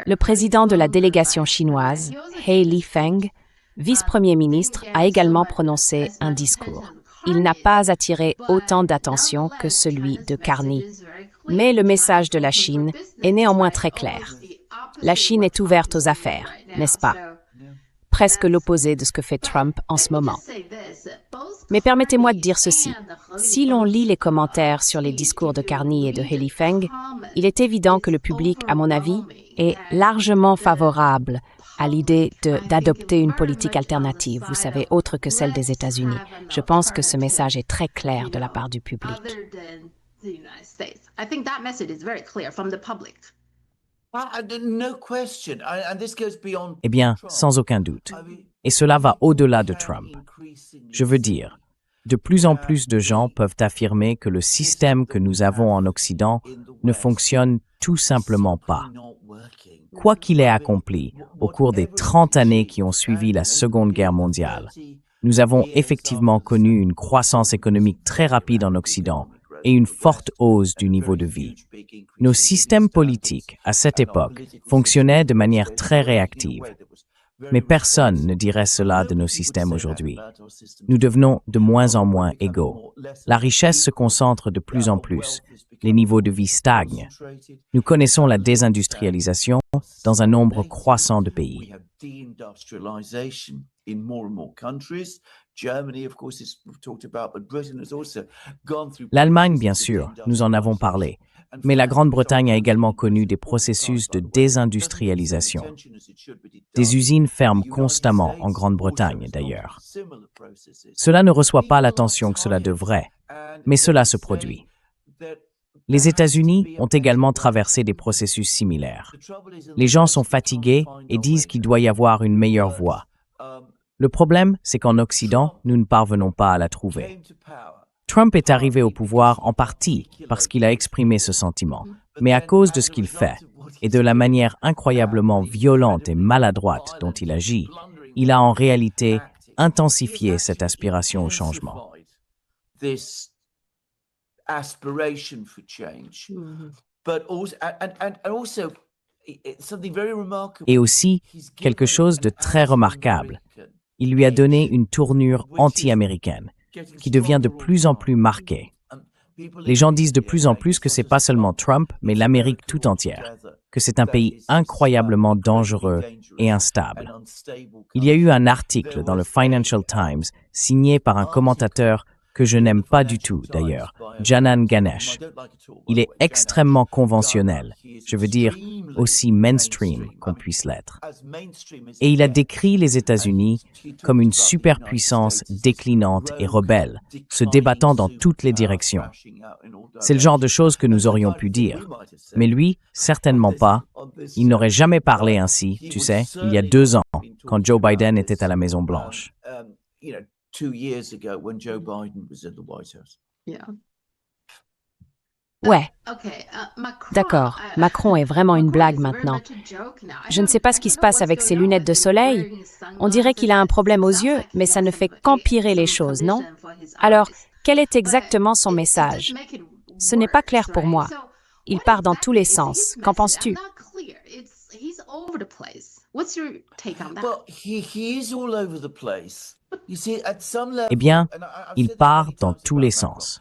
Le président de la délégation chinoise, He Lifeng, vice-premier ministre, a également prononcé un discours. Il n'a pas attiré autant d'attention que celui de Carney. Mais le message de la Chine est néanmoins très clair. La Chine est ouverte aux affaires, n'est-ce pas? Presque l'opposé de ce que fait Trump en ce moment. Mais permettez-moi de dire ceci. Si l'on lit les commentaires sur les discours de Carney et de Haley Feng, il est évident que le public, à mon avis, est largement favorable à l'idée d'adopter une politique alternative, vous savez, autre que celle des États-Unis. Je pense que ce message est très clair de la part du public. No question. And this goes beyond. Eh bien, sans aucun doute. Et cela va au-delà de Trump. Je veux dire, de plus en plus de gens peuvent affirmer que le système que nous avons en Occident ne fonctionne tout simplement pas. Quoi qu'il ait accompli au cours des 30 années qui ont suivi la Seconde Guerre mondiale, nous avons effectivement connu une croissance économique très rapide en Occident et une forte hausse du niveau de vie. Nos systèmes politiques, à cette époque, fonctionnaient de manière très réactive. Mais personne ne dirait cela de nos systèmes aujourd'hui. Nous devenons de moins en moins égaux. La richesse se concentre de plus en plus. Les niveaux de vie stagnent. Nous connaissons la désindustrialisation dans un nombre croissant de pays. L'Allemagne, bien sûr, nous en avons parlé, mais la Grande-Bretagne a également connu des processus de désindustrialisation. Des usines ferment constamment en Grande-Bretagne, d'ailleurs. Cela ne reçoit pas l'attention que cela devrait, mais cela se produit. Les États-Unis ont également traversé des processus similaires. Les gens sont fatigués et disent qu'il doit y avoir une meilleure voie. Le problème, c'est qu'en Occident, nous ne parvenons pas à la trouver. Trump est arrivé au pouvoir en partie parce qu'il a exprimé ce sentiment, mais à cause de ce qu'il fait et de la manière incroyablement violente et maladroite dont il agit, il a en réalité intensifié cette aspiration au changement. Et aussi, quelque chose de très remarquable, il lui a donné une tournure anti-américaine, qui devient de plus en plus marquée. Les gens disent de plus en plus que c'est pas seulement Trump, mais l'Amérique tout entière, que c'est un pays incroyablement dangereux et instable. Il y a eu un article dans le Financial Times signé par un commentateur que je n'aime pas du tout d'ailleurs, Janan Ganesh. Il est extrêmement conventionnel, je veux dire aussi mainstream qu'on puisse l'être. Et il a décrit les États-Unis comme une superpuissance déclinante et rebelle, se débattant dans toutes les directions. C'est le genre de choses que nous aurions pu dire. Mais lui, certainement pas. Il n'aurait jamais parlé ainsi, tu sais, il y a 2 ans, quand Joe Biden était à la Maison-Blanche. 2 years ago when Joe Biden was at the White House. Ouais. D'accord, Macron est vraiment une blague maintenant. Je ne sais pas ce qui se passe avec ses lunettes de soleil. On dirait qu'il a un problème aux yeux, mais ça ne fait qu'empirer les choses, non? Alors, quel est exactement son message? Ce n'est pas clair pour moi. Il part dans tous les sens. Qu'en penses-tu? Eh bien, il part dans tous les sens.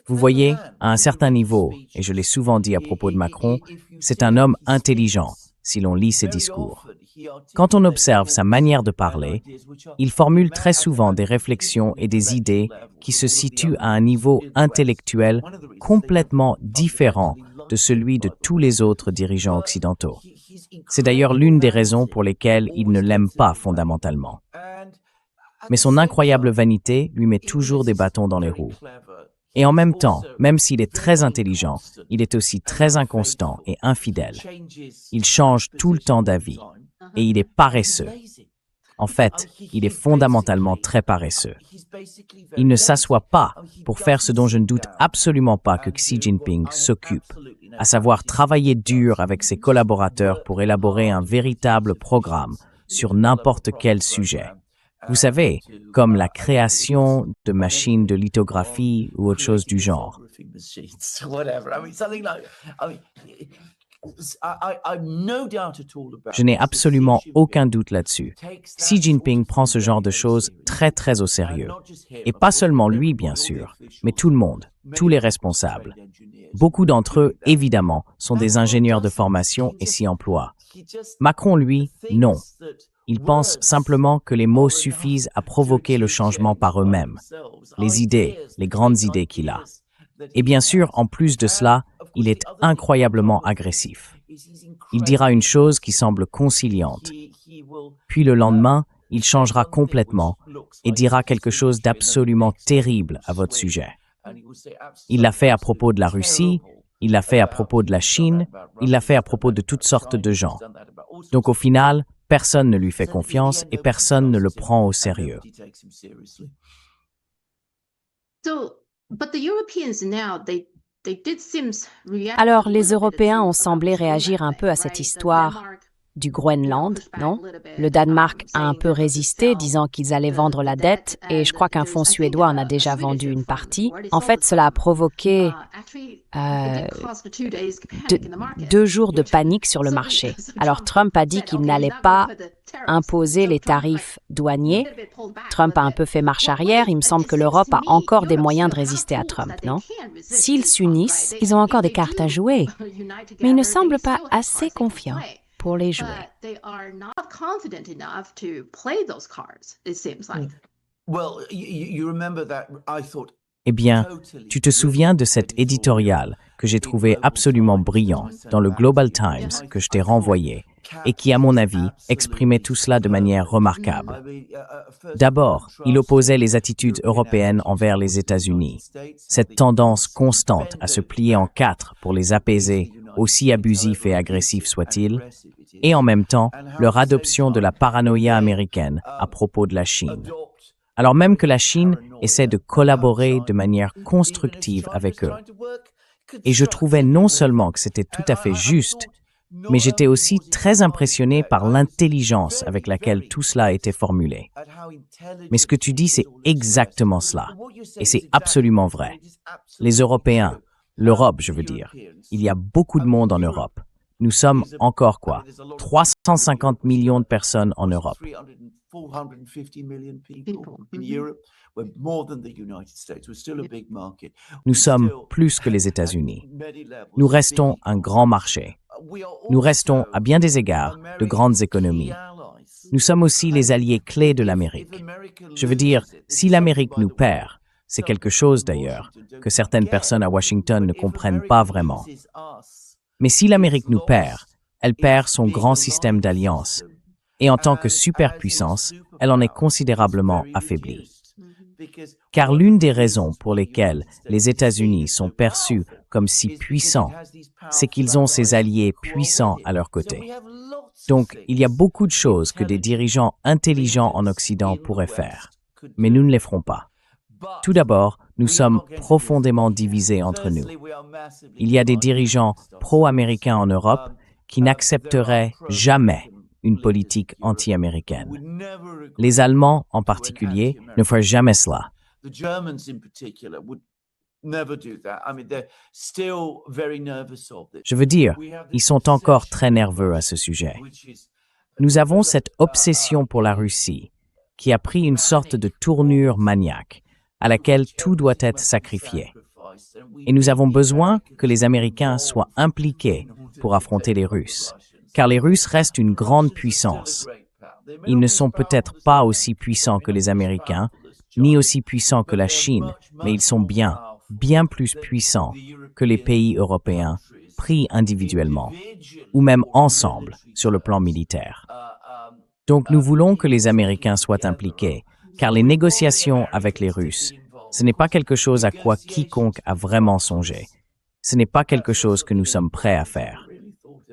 Vous voyez, à un certain niveau, et je l'ai souvent dit à propos de Macron, c'est un homme intelligent, si l'on lit ses discours. Quand on observe sa manière de parler, il formule très souvent des réflexions et des idées qui se situent à un niveau intellectuel complètement différent de celui de tous les autres dirigeants occidentaux. C'est d'ailleurs l'une des raisons pour lesquelles il ne l'aime pas fondamentalement. Mais son incroyable vanité lui met toujours des bâtons dans les roues. Et en même temps, même s'il est très intelligent, il est aussi très inconstant et infidèle. Il change tout le temps d'avis. Et il est paresseux. En fait, il est fondamentalement très paresseux. Il ne s'assoit pas pour faire ce dont je ne doute absolument pas que Xi Jinping s'occupe, à savoir travailler dur avec ses collaborateurs pour élaborer un véritable programme sur n'importe quel sujet. Vous savez, comme la création de machines de lithographie ou autre chose du genre. Je n'ai absolument aucun doute là-dessus. Xi Jinping prend ce genre de choses très très au sérieux. Et pas seulement lui, bien sûr, mais tout le monde, tous les responsables. Beaucoup d'entre eux, évidemment, sont des ingénieurs de formation et s'y emploient. Macron, lui, non. Ils pensent simplement que les mots suffisent à provoquer le changement par eux-mêmes, les idées, les grandes idées qu'il a. Et bien sûr, en plus de cela, il est incroyablement agressif. Il dira une chose qui semble conciliante, puis le lendemain, il changera complètement et dira quelque chose d'absolument terrible à votre sujet. Il l'a fait à propos de la Russie, il l'a fait à propos de la Chine, il l'a fait à propos de toutes sortes de gens. Donc au final, personne ne lui fait confiance et personne ne le prend au sérieux. Alors, les Européens ont semblé réagir un peu à cette histoire du Groenland, non? Le Danemark a un peu résisté, disant qu'ils allaient vendre la dette, et je crois qu'un fonds suédois en a déjà vendu une partie. En fait, cela a provoqué 2 jours de panique sur le marché. Alors, Trump a dit qu'il n'allait pas imposer les tarifs douaniers. Trump a un peu fait marche arrière. Il me semble que l'Europe a encore des moyens de résister à Trump, non? S'ils s'unissent, ils ont encore des cartes à jouer. Mais ils ne semblent pas assez confiants pour les jouer. Eh bien, tu te souviens de cet éditorial que j'ai trouvé absolument brillant dans le Global Times que je t'ai renvoyé et qui, à mon avis, exprimait tout cela de manière remarquable. D'abord, il opposait les attitudes européennes envers les États-Unis, cette tendance constante à se plier en 4 pour les apaiser, aussi abusifs et agressifs soient-ils, et en même temps, leur adoption de la paranoïa américaine à propos de la Chine. Alors même que la Chine essaie de collaborer de manière constructive avec eux. Et je trouvais non seulement que c'était tout à fait juste, mais j'étais aussi très impressionné par l'intelligence avec laquelle tout cela a été formulé. Mais ce que tu dis, c'est exactement cela. Et c'est absolument vrai. Les Européens, l'Europe, je veux dire, il y a beaucoup de monde en Europe. Nous sommes encore quoi? 350 millions de personnes en Europe. Nous sommes plus que les États-Unis. Nous restons un grand marché. Nous restons, à bien des égards, de grandes économies. Nous sommes aussi les alliés clés de l'Amérique. Je veux dire, si l'Amérique nous perd, c'est quelque chose d'ailleurs que certaines personnes à Washington ne comprennent pas vraiment. Mais si l'Amérique nous perd, elle perd son grand système d'alliances. Et en tant que superpuissance, elle en est considérablement affaiblie. Car l'une des raisons pour lesquelles les États-Unis sont perçus comme si puissants, c'est qu'ils ont ces alliés puissants à leur côté. Donc, il y a beaucoup de choses que des dirigeants intelligents en Occident pourraient faire, mais nous ne les ferons pas. Tout d'abord, nous sommes profondément divisés entre nous. Il y a des dirigeants pro-américains en Europe qui n'accepteraient jamais une politique anti-américaine. Les Allemands, en particulier, ne feraient jamais cela. Je veux dire, ils sont encore très nerveux à ce sujet. Nous avons cette obsession pour la Russie qui a pris une sorte de tournure maniaque à laquelle tout doit être sacrifié. Et nous avons besoin que les Américains soient impliqués pour affronter les Russes, car les Russes restent une grande puissance. Ils ne sont peut-être pas aussi puissants que les Américains, ni aussi puissants que la Chine, mais ils sont bien plus puissants que les pays européens, pris individuellement, ou même ensemble sur le plan militaire. Donc nous voulons que les Américains soient impliqués, car les négociations avec les Russes, ce n'est pas quelque chose à quoi quiconque a vraiment songé. Ce n'est pas quelque chose que nous sommes prêts à faire.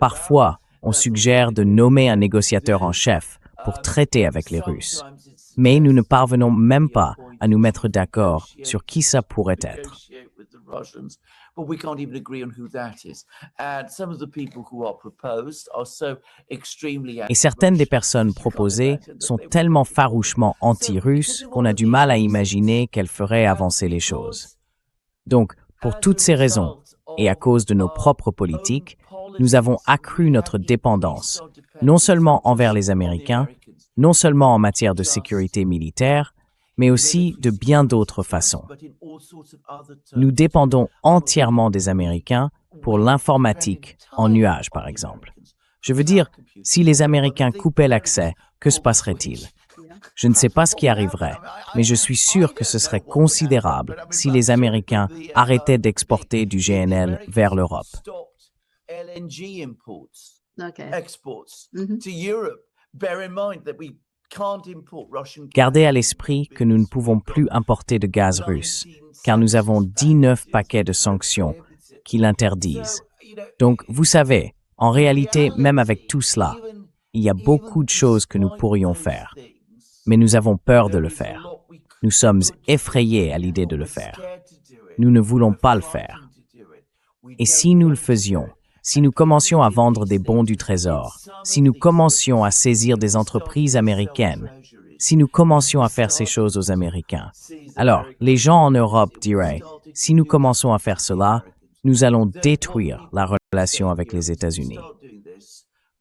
Parfois, on suggère de nommer un négociateur en chef pour traiter avec les Russes. Mais nous ne parvenons même pas à nous mettre d'accord sur qui ça pourrait être. Et certaines des personnes proposées sont tellement farouchement anti-russes qu'on a du mal à imaginer qu'elles feraient avancer les choses. Donc, pour toutes ces raisons, et à cause de nos propres politiques, nous avons accru notre dépendance, non seulement envers les Américains, non seulement en matière de sécurité militaire, mais aussi de bien d'autres façons. Nous dépendons entièrement des Américains pour l'informatique en nuage, par exemple. Je veux dire, si les Américains coupaient l'accès, que se passerait-il? Je ne sais pas ce qui arriverait, mais je suis sûr que ce serait considérable si les Américains arrêtaient d'exporter du GNL vers l'Europe. LNG imports, Okay. exports Mhm. to Europe. Bear in mind that we can't import Russian gas. Gardez à l'esprit que nous ne pouvons plus importer de gaz russe, car nous avons 19 paquets de sanctions qui l'interdisent. Donc, vous savez, en réalité, même avec tout cela, il y a beaucoup de choses que nous pourrions faire, mais nous avons peur de le faire. Nous sommes effrayés à l'idée de le faire. Nous ne voulons pas le faire. Et si nous le faisions, si nous commencions à vendre des bons du Trésor, si nous commencions à saisir des entreprises américaines, si nous commencions à faire ces choses aux Américains, alors les gens en Europe diraient, si nous commençons à faire cela, nous allons détruire la relation avec les États-Unis.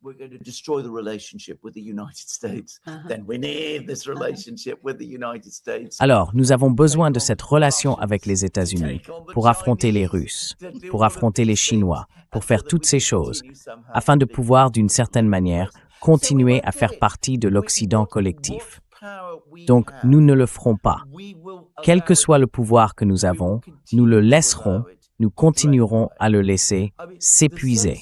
We're going to destroy the relationship with the United States. Then we need this relationship with the United States. Alors, nous avons besoin de cette relation avec les États-Unis pour affronter les Russes, pour affronter les Chinois, pour faire toutes ces choses, afin de pouvoir, d'une certaine manière, continuer à faire partie de l'Occident collectif. Donc, nous ne le ferons pas. Quel que soit le pouvoir que nous avons, nous le laisserons, nous continuerons à le laisser s'épuiser.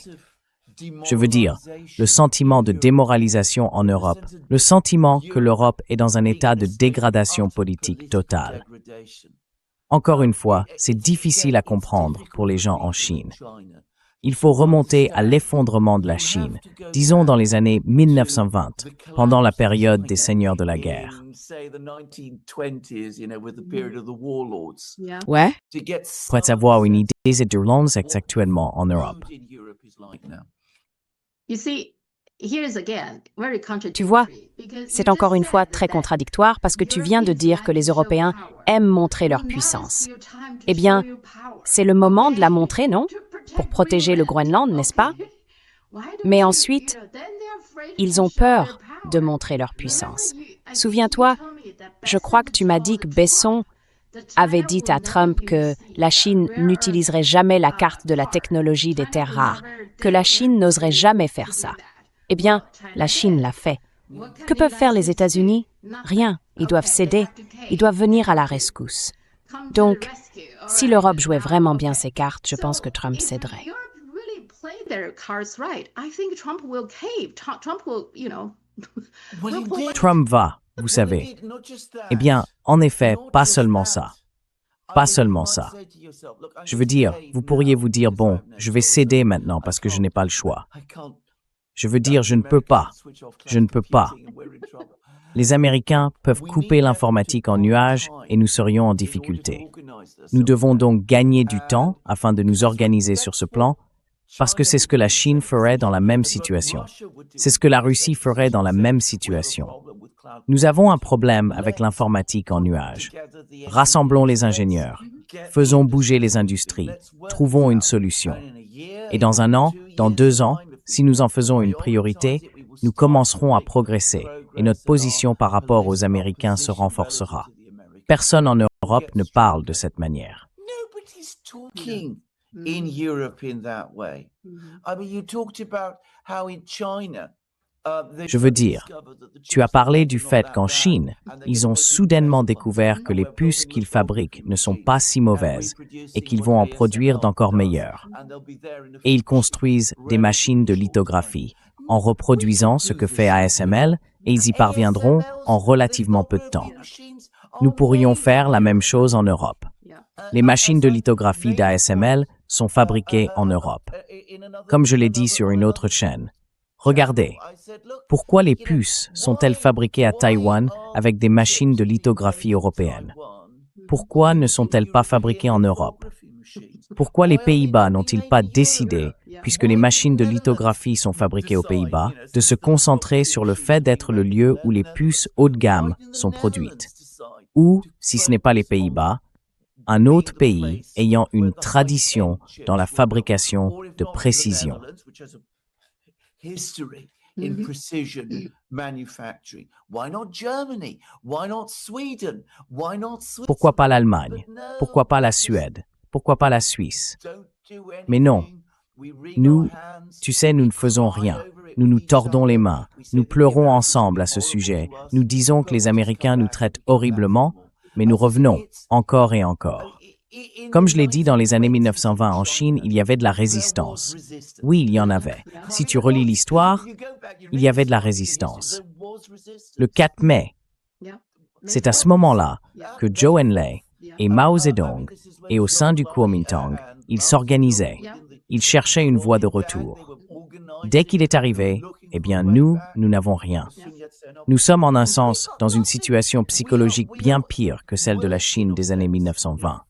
Je veux dire, le sentiment de démoralisation en Europe, le sentiment que l'Europe est dans un état de dégradation politique totale. Encore une fois, c'est difficile à comprendre pour les gens en Chine. Il faut remonter à l'effondrement de la Chine, disons dans les années 1920, pendant la période des seigneurs de la guerre. Yeah. Ouais. Pour avoir une idée de l'once actuellement en Europe. You see, here's again very Tu vois, contradictory, because c'est you encore just une fois said très that contradictoire parce que tu viens de dire que les Européens aiment montrer leur puissance. Eh bien, c'est le moment de la montrer, non? Pour protéger le Groenland, n'est-ce pas? Mais ensuite, ils ont peur de montrer leur puissance. Souviens-toi, je crois que tu m'as dit que Besson avait dit à Trump que la Chine n'utiliserait jamais la carte de la technologie des terres rares, que la Chine n'oserait jamais faire ça. Eh bien, la Chine l'a fait. Que peuvent faire les États-Unis? Rien. Ils doivent céder. Ils doivent venir à la rescousse. Donc, si l'Europe jouait vraiment bien ses cartes, je pense que Trump céderait. Trump va, vous savez. Eh bien, en effet, pas seulement ça. Pas seulement ça. Je veux dire, vous pourriez vous dire, bon, je vais céder maintenant parce que je n'ai pas le choix. Je veux dire, je ne peux pas. Je ne peux pas. Les Américains peuvent couper l'informatique en nuage et nous serions en difficulté. Nous devons donc gagner du temps afin de nous organiser sur ce plan, parce que c'est ce que la Chine ferait dans la même situation. C'est ce que la Russie ferait dans la même situation. Nous avons un problème avec l'informatique en nuage. Rassemblons les ingénieurs, faisons bouger les industries, trouvons une solution. Et dans 1 an, dans 2 ans, si nous en faisons une priorité, nous commencerons à progresser et notre position par rapport aux Américains se renforcera. Personne en Europe ne parle de cette manière. Nobody's talking in Europe in that way. I mean, you talked about how in China. Je veux dire, tu as parlé du fait qu'en Chine, ils ont soudainement découvert que les puces qu'ils fabriquent ne sont pas si mauvaises et qu'ils vont en produire d'encore meilleures. Et ils construisent des machines de lithographie en reproduisant ce que fait ASML et ils y parviendront en relativement peu de temps. Nous pourrions faire la même chose en Europe. Les machines de lithographie d'ASML sont fabriquées en Europe. Comme je l'ai dit sur une autre chaîne, regardez, pourquoi les puces sont-elles fabriquées à Taïwan avec des machines de lithographie européennes? Pourquoi ne sont-elles pas fabriquées en Europe? Pourquoi les Pays-Bas n'ont-ils pas décidé, puisque les machines de lithographie sont fabriquées aux Pays-Bas, de se concentrer sur le fait d'être le lieu où les puces haut de gamme sont produites? Ou, si ce n'est pas les Pays-Bas, un autre pays ayant une tradition dans la fabrication de précision. History in precision manufacturing. Why not Germany? Why not Sweden? Why not Switzerland? Pourquoi pas l'Allemagne? Pourquoi pas la Suède? Pourquoi pas la Suisse? Mais non, nous, tu sais, nous ne faisons rien. Nous nous tordons les mains, nous pleurons ensemble à ce sujet, nous disons que les Américains nous traitent horriblement, mais nous revenons encore et encore. Comme je l'ai dit, dans les années 1920 en Chine, il y avait de la résistance. Oui, il y en avait. Si tu relis l'histoire, il y avait de la résistance. Le 4 mai, c'est à ce moment-là que Zhou Enlai et Mao Zedong, et au sein du Kuomintang, ils s'organisaient. Ils cherchaient une voie de retour. Dès qu'il est arrivé, eh bien nous n'avons rien. Nous sommes en un sens dans une situation psychologique bien pire que celle de la Chine des années 1920.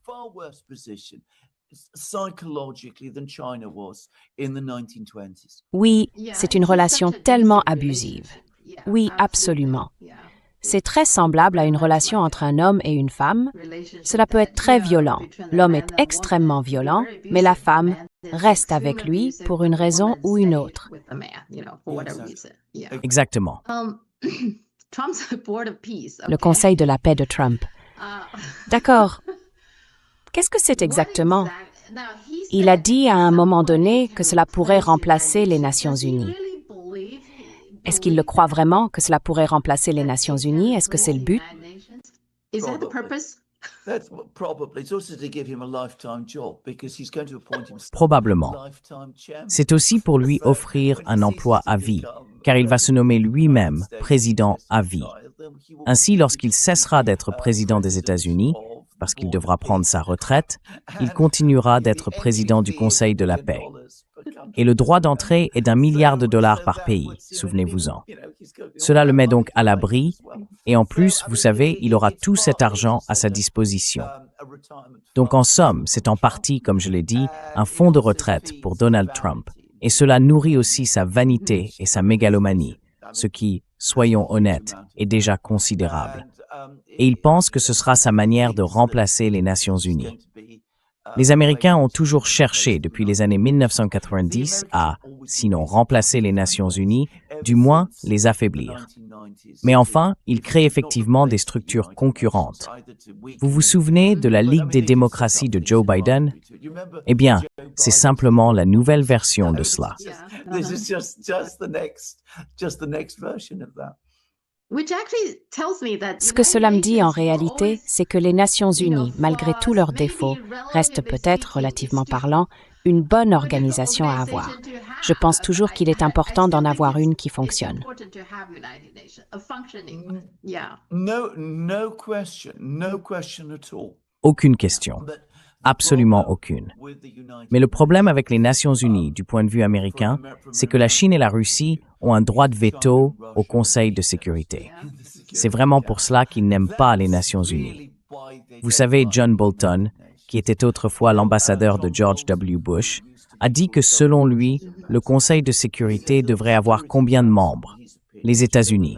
Oui, c'est une relation tellement abusive. Oui, absolument. C'est très semblable à une relation entre un homme et une femme. Cela peut être très violent. L'homme est extrêmement violent, mais la femme reste avec lui pour une raison ou une autre. Exactement. Le Conseil de la paix de Trump. D'accord. Qu'est-ce que c'est exactement? Il a dit à un moment donné que cela pourrait remplacer les Nations Unies. Est-ce qu'il le croit vraiment que cela pourrait remplacer les Nations Unies? Est-ce que c'est le but? Probablement. C'est aussi pour lui offrir un emploi à vie, car il va se nommer lui-même président à vie. Ainsi, lorsqu'il cessera d'être président des États-Unis, parce qu'il devra prendre sa retraite, il continuera d'être président du Conseil de la paix. Et le droit d'entrée est d'1 milliard de dollars par pays, souvenez-vous-en. Cela le met donc à l'abri, et en plus, vous savez, il aura tout cet argent à sa disposition. Donc en somme, c'est en partie, comme je l'ai dit, un fonds de retraite pour Donald Trump, et cela nourrit aussi sa vanité et sa mégalomanie, ce qui, soyons honnêtes, est déjà considérable. Et il pense que ce sera sa manière de remplacer les Nations Unies. Les Américains ont toujours cherché depuis les années 1990 à, sinon remplacer les Nations Unies, du moins les affaiblir. Mais enfin, ils créent effectivement des structures concurrentes. Vous vous souvenez de la Ligue des démocraties de Joe Biden? Eh bien, c'est simplement la nouvelle version de cela. Ce que cela me dit en réalité, c'est que les Nations Unies, malgré tous leurs défauts, restent peut-être, relativement parlant, une bonne organisation à avoir. Je pense toujours qu'il est important d'en avoir une qui fonctionne. Aucune question. Absolument aucune. Mais le problème avec les Nations Unies, du point de vue américain, c'est que la Chine et la Russie ont un droit de veto au Conseil de sécurité. C'est vraiment pour cela qu'ils n'aiment pas les Nations Unies. Vous savez, John Bolton, qui était autrefois l'ambassadeur de George W. Bush, a dit que selon lui, le Conseil de sécurité devrait avoir combien de membres? Les États-Unis.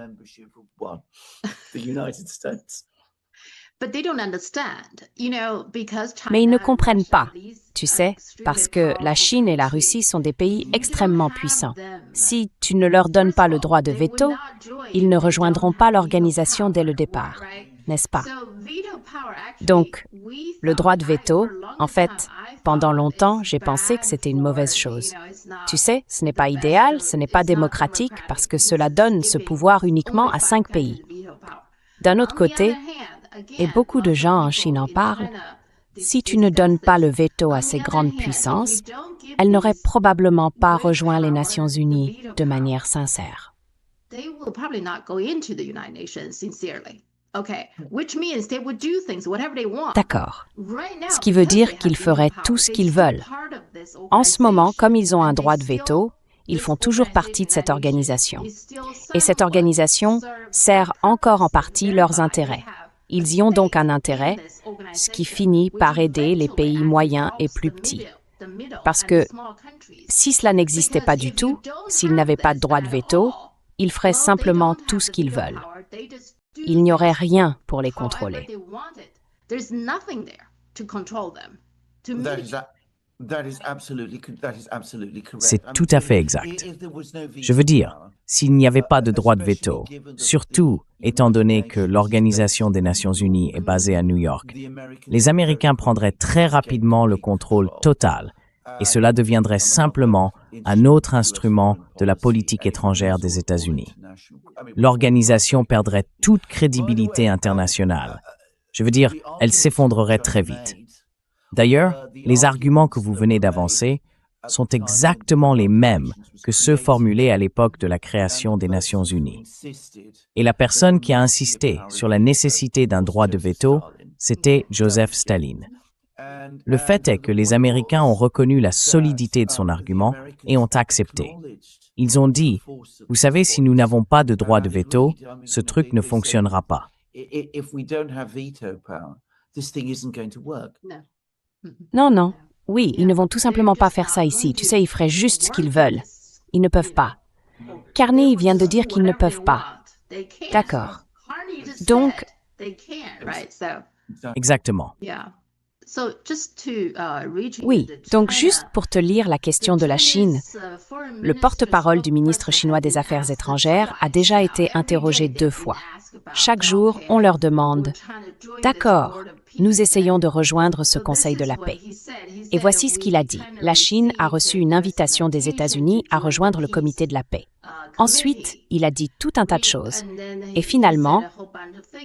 Mais ils ne comprennent pas, tu sais, parce que la Chine et la Russie sont des pays extrêmement puissants. Si tu ne leur donnes pas le droit de veto, ils ne rejoindront pas l'organisation dès le départ, n'est-ce pas? Donc, le droit de veto, en fait, pendant longtemps, j'ai pensé que c'était une mauvaise chose. Tu sais, ce n'est pas idéal, ce n'est pas démocratique, parce que cela donne ce pouvoir uniquement à 5 pays. D'un autre côté, et beaucoup de gens en Chine en parlent, si tu ne donnes pas le veto à ces grandes puissances, elles n'auraient probablement pas rejoint les Nations Unies de manière sincère. D'accord. Ce qui veut dire qu'ils feraient tout ce qu'ils veulent. En ce moment, comme ils ont un droit de veto, ils font toujours partie de cette organisation. Et cette organisation sert encore en partie leurs intérêts. Ils y ont donc un intérêt, ce qui finit par aider les pays moyens et plus petits. Parce que si cela n'existait pas du tout, s'ils n'avaient pas de droit de veto, ils feraient simplement tout ce qu'ils veulent. Il n'y aurait rien pour les contrôler. C'est tout à fait exact. Je veux dire, s'il n'y avait pas de droit de veto, surtout étant donné que l'Organisation des Nations Unies est basée à New York, les Américains prendraient très rapidement le contrôle total et cela deviendrait simplement un autre instrument de la politique étrangère des États-Unis. L'organisation perdrait toute crédibilité internationale. Je veux dire, elle s'effondrerait très vite. D'ailleurs, les arguments que vous venez d'avancer sont exactement les mêmes que ceux formulés à l'époque de la création des Nations Unies. Et la personne qui a insisté sur la nécessité d'un droit de veto, c'était Joseph Staline. Le fait est que les Américains ont reconnu la solidité de son argument et ont accepté. Ils ont dit, vous savez, si nous n'avons pas de droit de veto, ce truc ne fonctionnera pas. Non, non. Oui, ils ne vont tout simplement pas faire ça ici. Tu sais, ils feraient juste ce qu'ils veulent. Ils ne peuvent pas. Carney vient de dire qu'ils ne peuvent pas. D'accord. Donc, Exactement. oui, donc juste pour te lire la question de la Chine, le porte-parole du ministre chinois des Affaires étrangères a déjà été interrogé 2 fois. Chaque jour, on leur demande « D'accord, nous essayons de rejoindre ce Conseil de la paix. » Et voici ce qu'il a dit. La Chine a reçu une invitation des États-Unis à rejoindre le Comité de la paix. Ensuite, il a dit tout un tas de choses. Et finalement,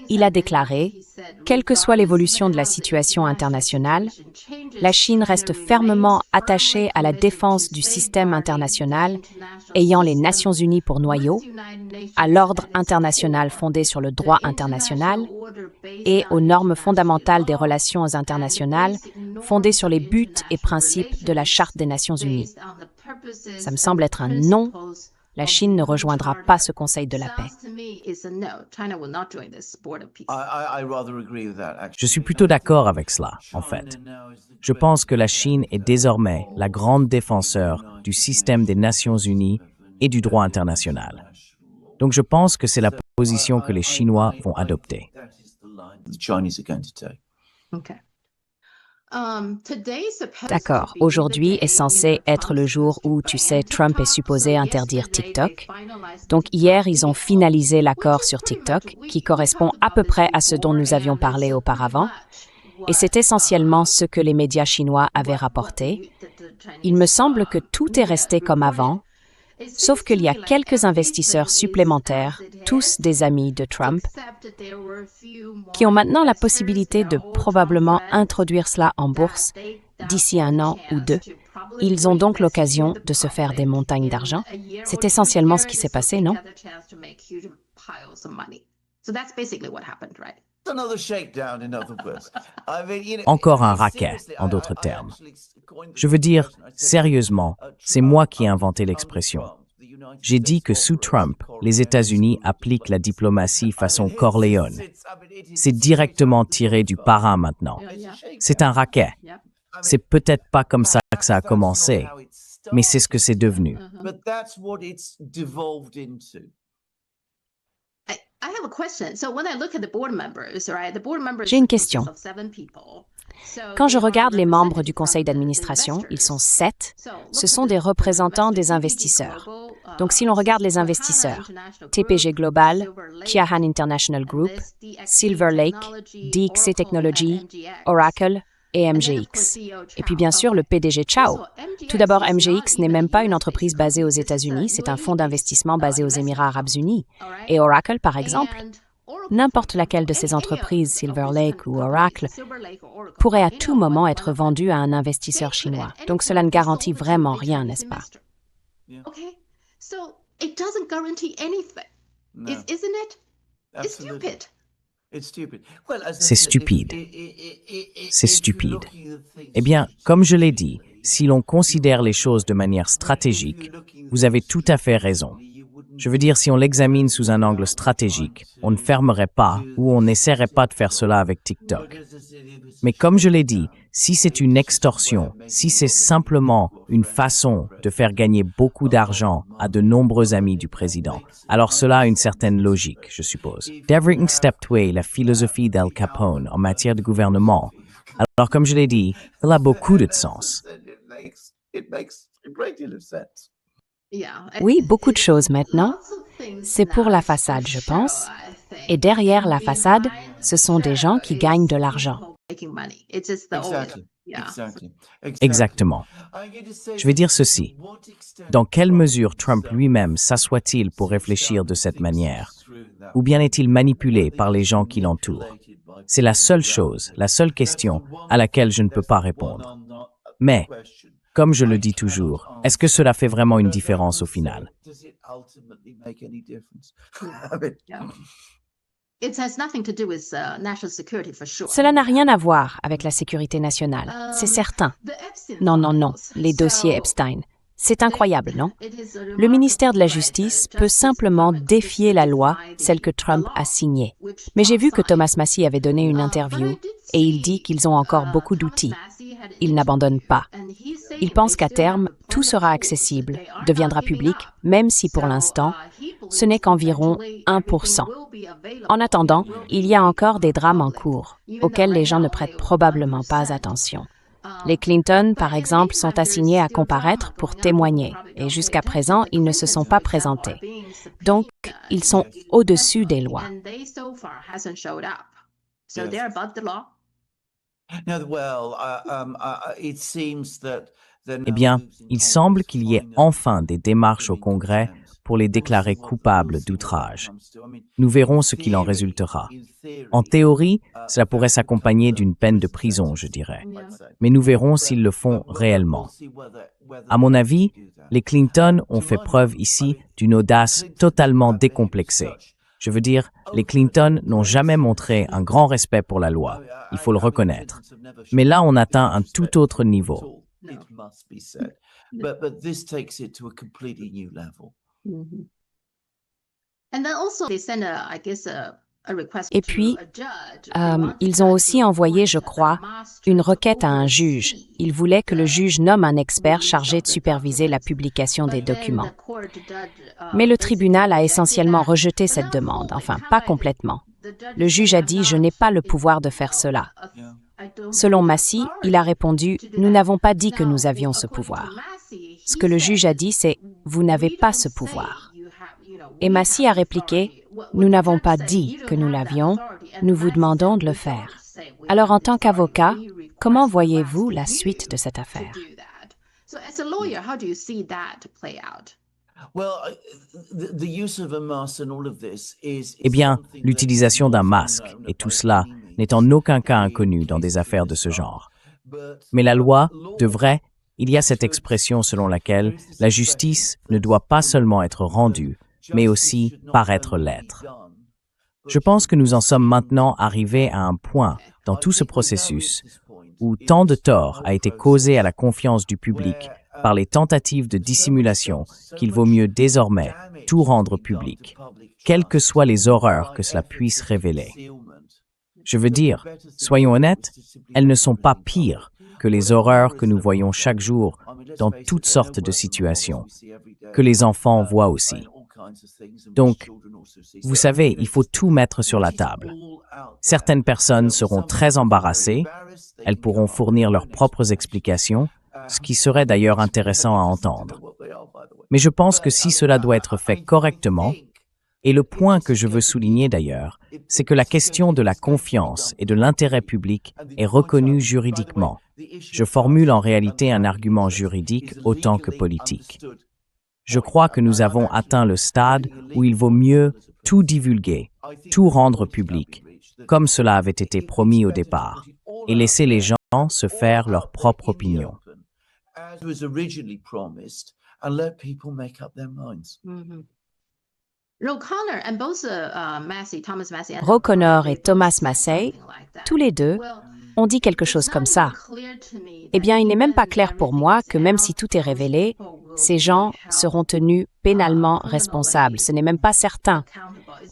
il a déclaré « Quelle que soit l'évolution de la situation internationale, la Chine reste fermement attachée à la défense du système international ayant les Nations Unies pour noyau, à l'ordre international fondé sur le droit international et aux normes fondamentales des relations internationales fondées sur les buts et principes de la Charte des Nations Unies. » Ça me semble être un non. La Chine ne rejoindra pas ce Conseil de la paix. Je suis plutôt d'accord avec cela, en fait. Je pense que la Chine est désormais la grande défenseur du système des Nations Unies et du droit international. Donc je pense que c'est la position que les Chinois vont adopter. D'accord. Aujourd'hui est censé être le jour où, tu sais, Trump est supposé interdire TikTok. Donc hier, ils ont finalisé l'accord sur TikTok, qui correspond à peu près à ce dont nous avions parlé auparavant. Et c'est essentiellement ce que les médias chinois avaient rapporté. Il me semble que tout est resté comme avant, sauf qu'il y a quelques investisseurs supplémentaires, tous des amis de Trump, qui ont maintenant la possibilité de probablement introduire cela en bourse d'ici 1 an ou 2. Ils ont donc l'occasion de se faire des montagnes d'argent. C'est essentiellement ce qui s'est passé, non? Encore un racket, en d'autres termes. Je veux dire, sérieusement, c'est moi qui ai inventé l'expression. J'ai dit que sous Trump, les États-Unis appliquent la diplomatie façon Corleone. C'est directement tiré du parrain maintenant. C'est un racket. C'est peut-être pas comme ça que ça a commencé, mais c'est ce que c'est devenu. J'ai une question. Quand je regarde les membres du conseil d'administration, ils sont 7, ce sont des représentants des investisseurs. Donc si l'on regarde les investisseurs, TPG Global, Kiahan International Group, Silver Lake, DXC Technology, Oracle et MGX. Et puis bien sûr le PDG Chao. Tout d'abord, MGX n'est même pas une entreprise basée aux États-Unis, c'est un fonds d'investissement basé aux Émirats arabes unis. Et Oracle, par exemple, n'importe laquelle de ces entreprises, Silver Lake ou Oracle, pourrait à tout moment être vendue à un investisseur chinois. Donc cela ne garantit vraiment rien, n'est-ce pas? C'est stupide. C'est stupide. Eh bien, comme je l'ai dit, si l'on considère les choses de manière stratégique, vous avez tout à fait raison. Je veux dire, si on l'examine sous un angle stratégique, on ne fermerait pas ou on n'essaierait pas de faire cela avec TikTok. Mais comme je l'ai dit, si c'est une extorsion, si c'est simplement une façon de faire gagner beaucoup d'argent à de nombreux amis du président, alors cela a une certaine logique, je suppose. D'Everington Stepway, la philosophie d'Al Capone en matière de gouvernement, alors comme je l'ai dit, cela a beaucoup de sens. Oui, beaucoup de choses maintenant. C'est pour la façade, je pense. Et derrière la façade, ce sont des gens qui gagnent de l'argent. Yeah. Exactement. Je vais dire ceci. Dans quelle mesure Trump lui-même s'assoit-il pour réfléchir de cette manière? Ou bien est-il manipulé par les gens qui l'entourent? C'est la seule chose, la seule question à laquelle je ne peux pas répondre. Mais, comme je le dis toujours, est-ce que cela fait vraiment une différence au final? Yeah. It has nothing to do with national security for sure. Cela n'a rien à voir avec la sécurité nationale, c'est certain. Non, non, non, les dossiers Epstein. C'est incroyable, non? Le ministère de la Justice peut simplement défier la loi, celle que Trump a signée. Mais j'ai vu que Thomas Massie avait donné une interview et il dit qu'ils ont encore beaucoup d'outils. Ils n'abandonnent pas. Ils pensent qu'à terme, tout sera accessible, deviendra public, même si pour l'instant, ce n'est qu'environ 1%. En attendant, il y a encore des drames en cours, auxquels les gens ne prêtent probablement pas attention. Les Clinton, par exemple, sont assignés à comparaître pour témoigner, et jusqu'à présent, ils ne se sont pas présentés. Donc, ils sont au-dessus des lois. Eh bien, il semble qu'il y ait enfin des démarches au Congrès pour les déclarer coupables d'outrage. Nous verrons ce qu'il en résultera. En théorie, cela pourrait s'accompagner d'une peine de prison, je dirais. Mais nous verrons s'ils le font réellement. À mon avis, les Clinton ont fait preuve ici d'une audace totalement décomplexée. Je veux dire, les Clinton n'ont jamais montré un grand respect pour la loi, il faut le reconnaître. Mais là, on atteint un tout autre niveau. Et puis, ils ont aussi envoyé, je crois, une requête à un juge. Ils voulaient que le juge nomme un expert chargé de superviser la publication des documents. Mais le tribunal a essentiellement rejeté cette demande, enfin, pas complètement. Le juge a dit « Je n'ai pas le pouvoir de faire cela ». Selon Massie, il a répondu « Nous n'avons pas dit que nous avions ce pouvoir ». Ce que le juge a dit, c'est « Vous n'avez pas ce pouvoir ». Et Massie a répliqué « Nous n'avons pas dit que nous l'avions, nous vous demandons de le faire ». Alors, en tant qu'avocat, comment voyez-vous la suite de cette affaire? Eh bien, l'utilisation d'un masque et tout cela n'est en aucun cas inconnu dans des affaires de ce genre. Mais la loi devrait, il y a cette expression selon laquelle la justice ne doit pas seulement être rendue, mais aussi paraître l'être. Je pense que nous en sommes maintenant arrivés à un point dans tout ce processus où tant de tort a été causé à la confiance du public par les tentatives de dissimulation qu'il vaut mieux désormais tout rendre public, quelles que soient les horreurs que cela puisse révéler. Je veux dire, soyons honnêtes, elles ne sont pas pires que les horreurs que nous voyons chaque jour dans toutes sortes de situations, que les enfants voient aussi. Donc, vous savez, il faut tout mettre sur la table. Certaines personnes seront très embarrassées, elles pourront fournir leurs propres explications, ce qui serait d'ailleurs intéressant à entendre. Mais je pense que si cela doit être fait correctement, et le point que je veux souligner d'ailleurs, c'est que la question de la confiance et de l'intérêt public est reconnue juridiquement. Je formule en réalité un argument juridique autant que politique. Je crois que nous avons atteint le stade où il vaut mieux tout divulguer, tout rendre public, comme cela avait été promis au départ, et laisser les gens se faire leur propre opinion. Ro Connor et Thomas Massie, tous les deux, ont dit quelque chose comme ça. Eh bien, il n'est même pas clair pour moi que même si tout est révélé, ces gens seront tenus pénalement responsables. Ce n'est même pas certain.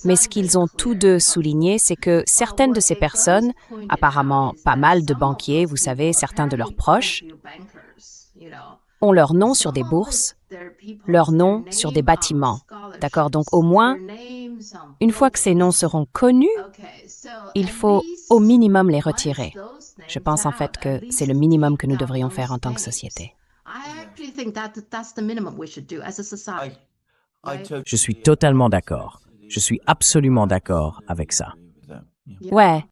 Mais ce qu'ils ont tous deux souligné, c'est que certaines de ces personnes, apparemment pas mal de banquiers, vous savez, certains de leurs proches, ont leur nom sur des bourses, leur nom sur des bâtiments. D'accord? Donc au moins, une fois que ces noms seront connus, il faut au minimum les retirer. Je pense en fait que c'est le minimum que nous devrions faire en tant que société. Je suis totalement d'accord. Je suis absolument d'accord avec ça. Ouais.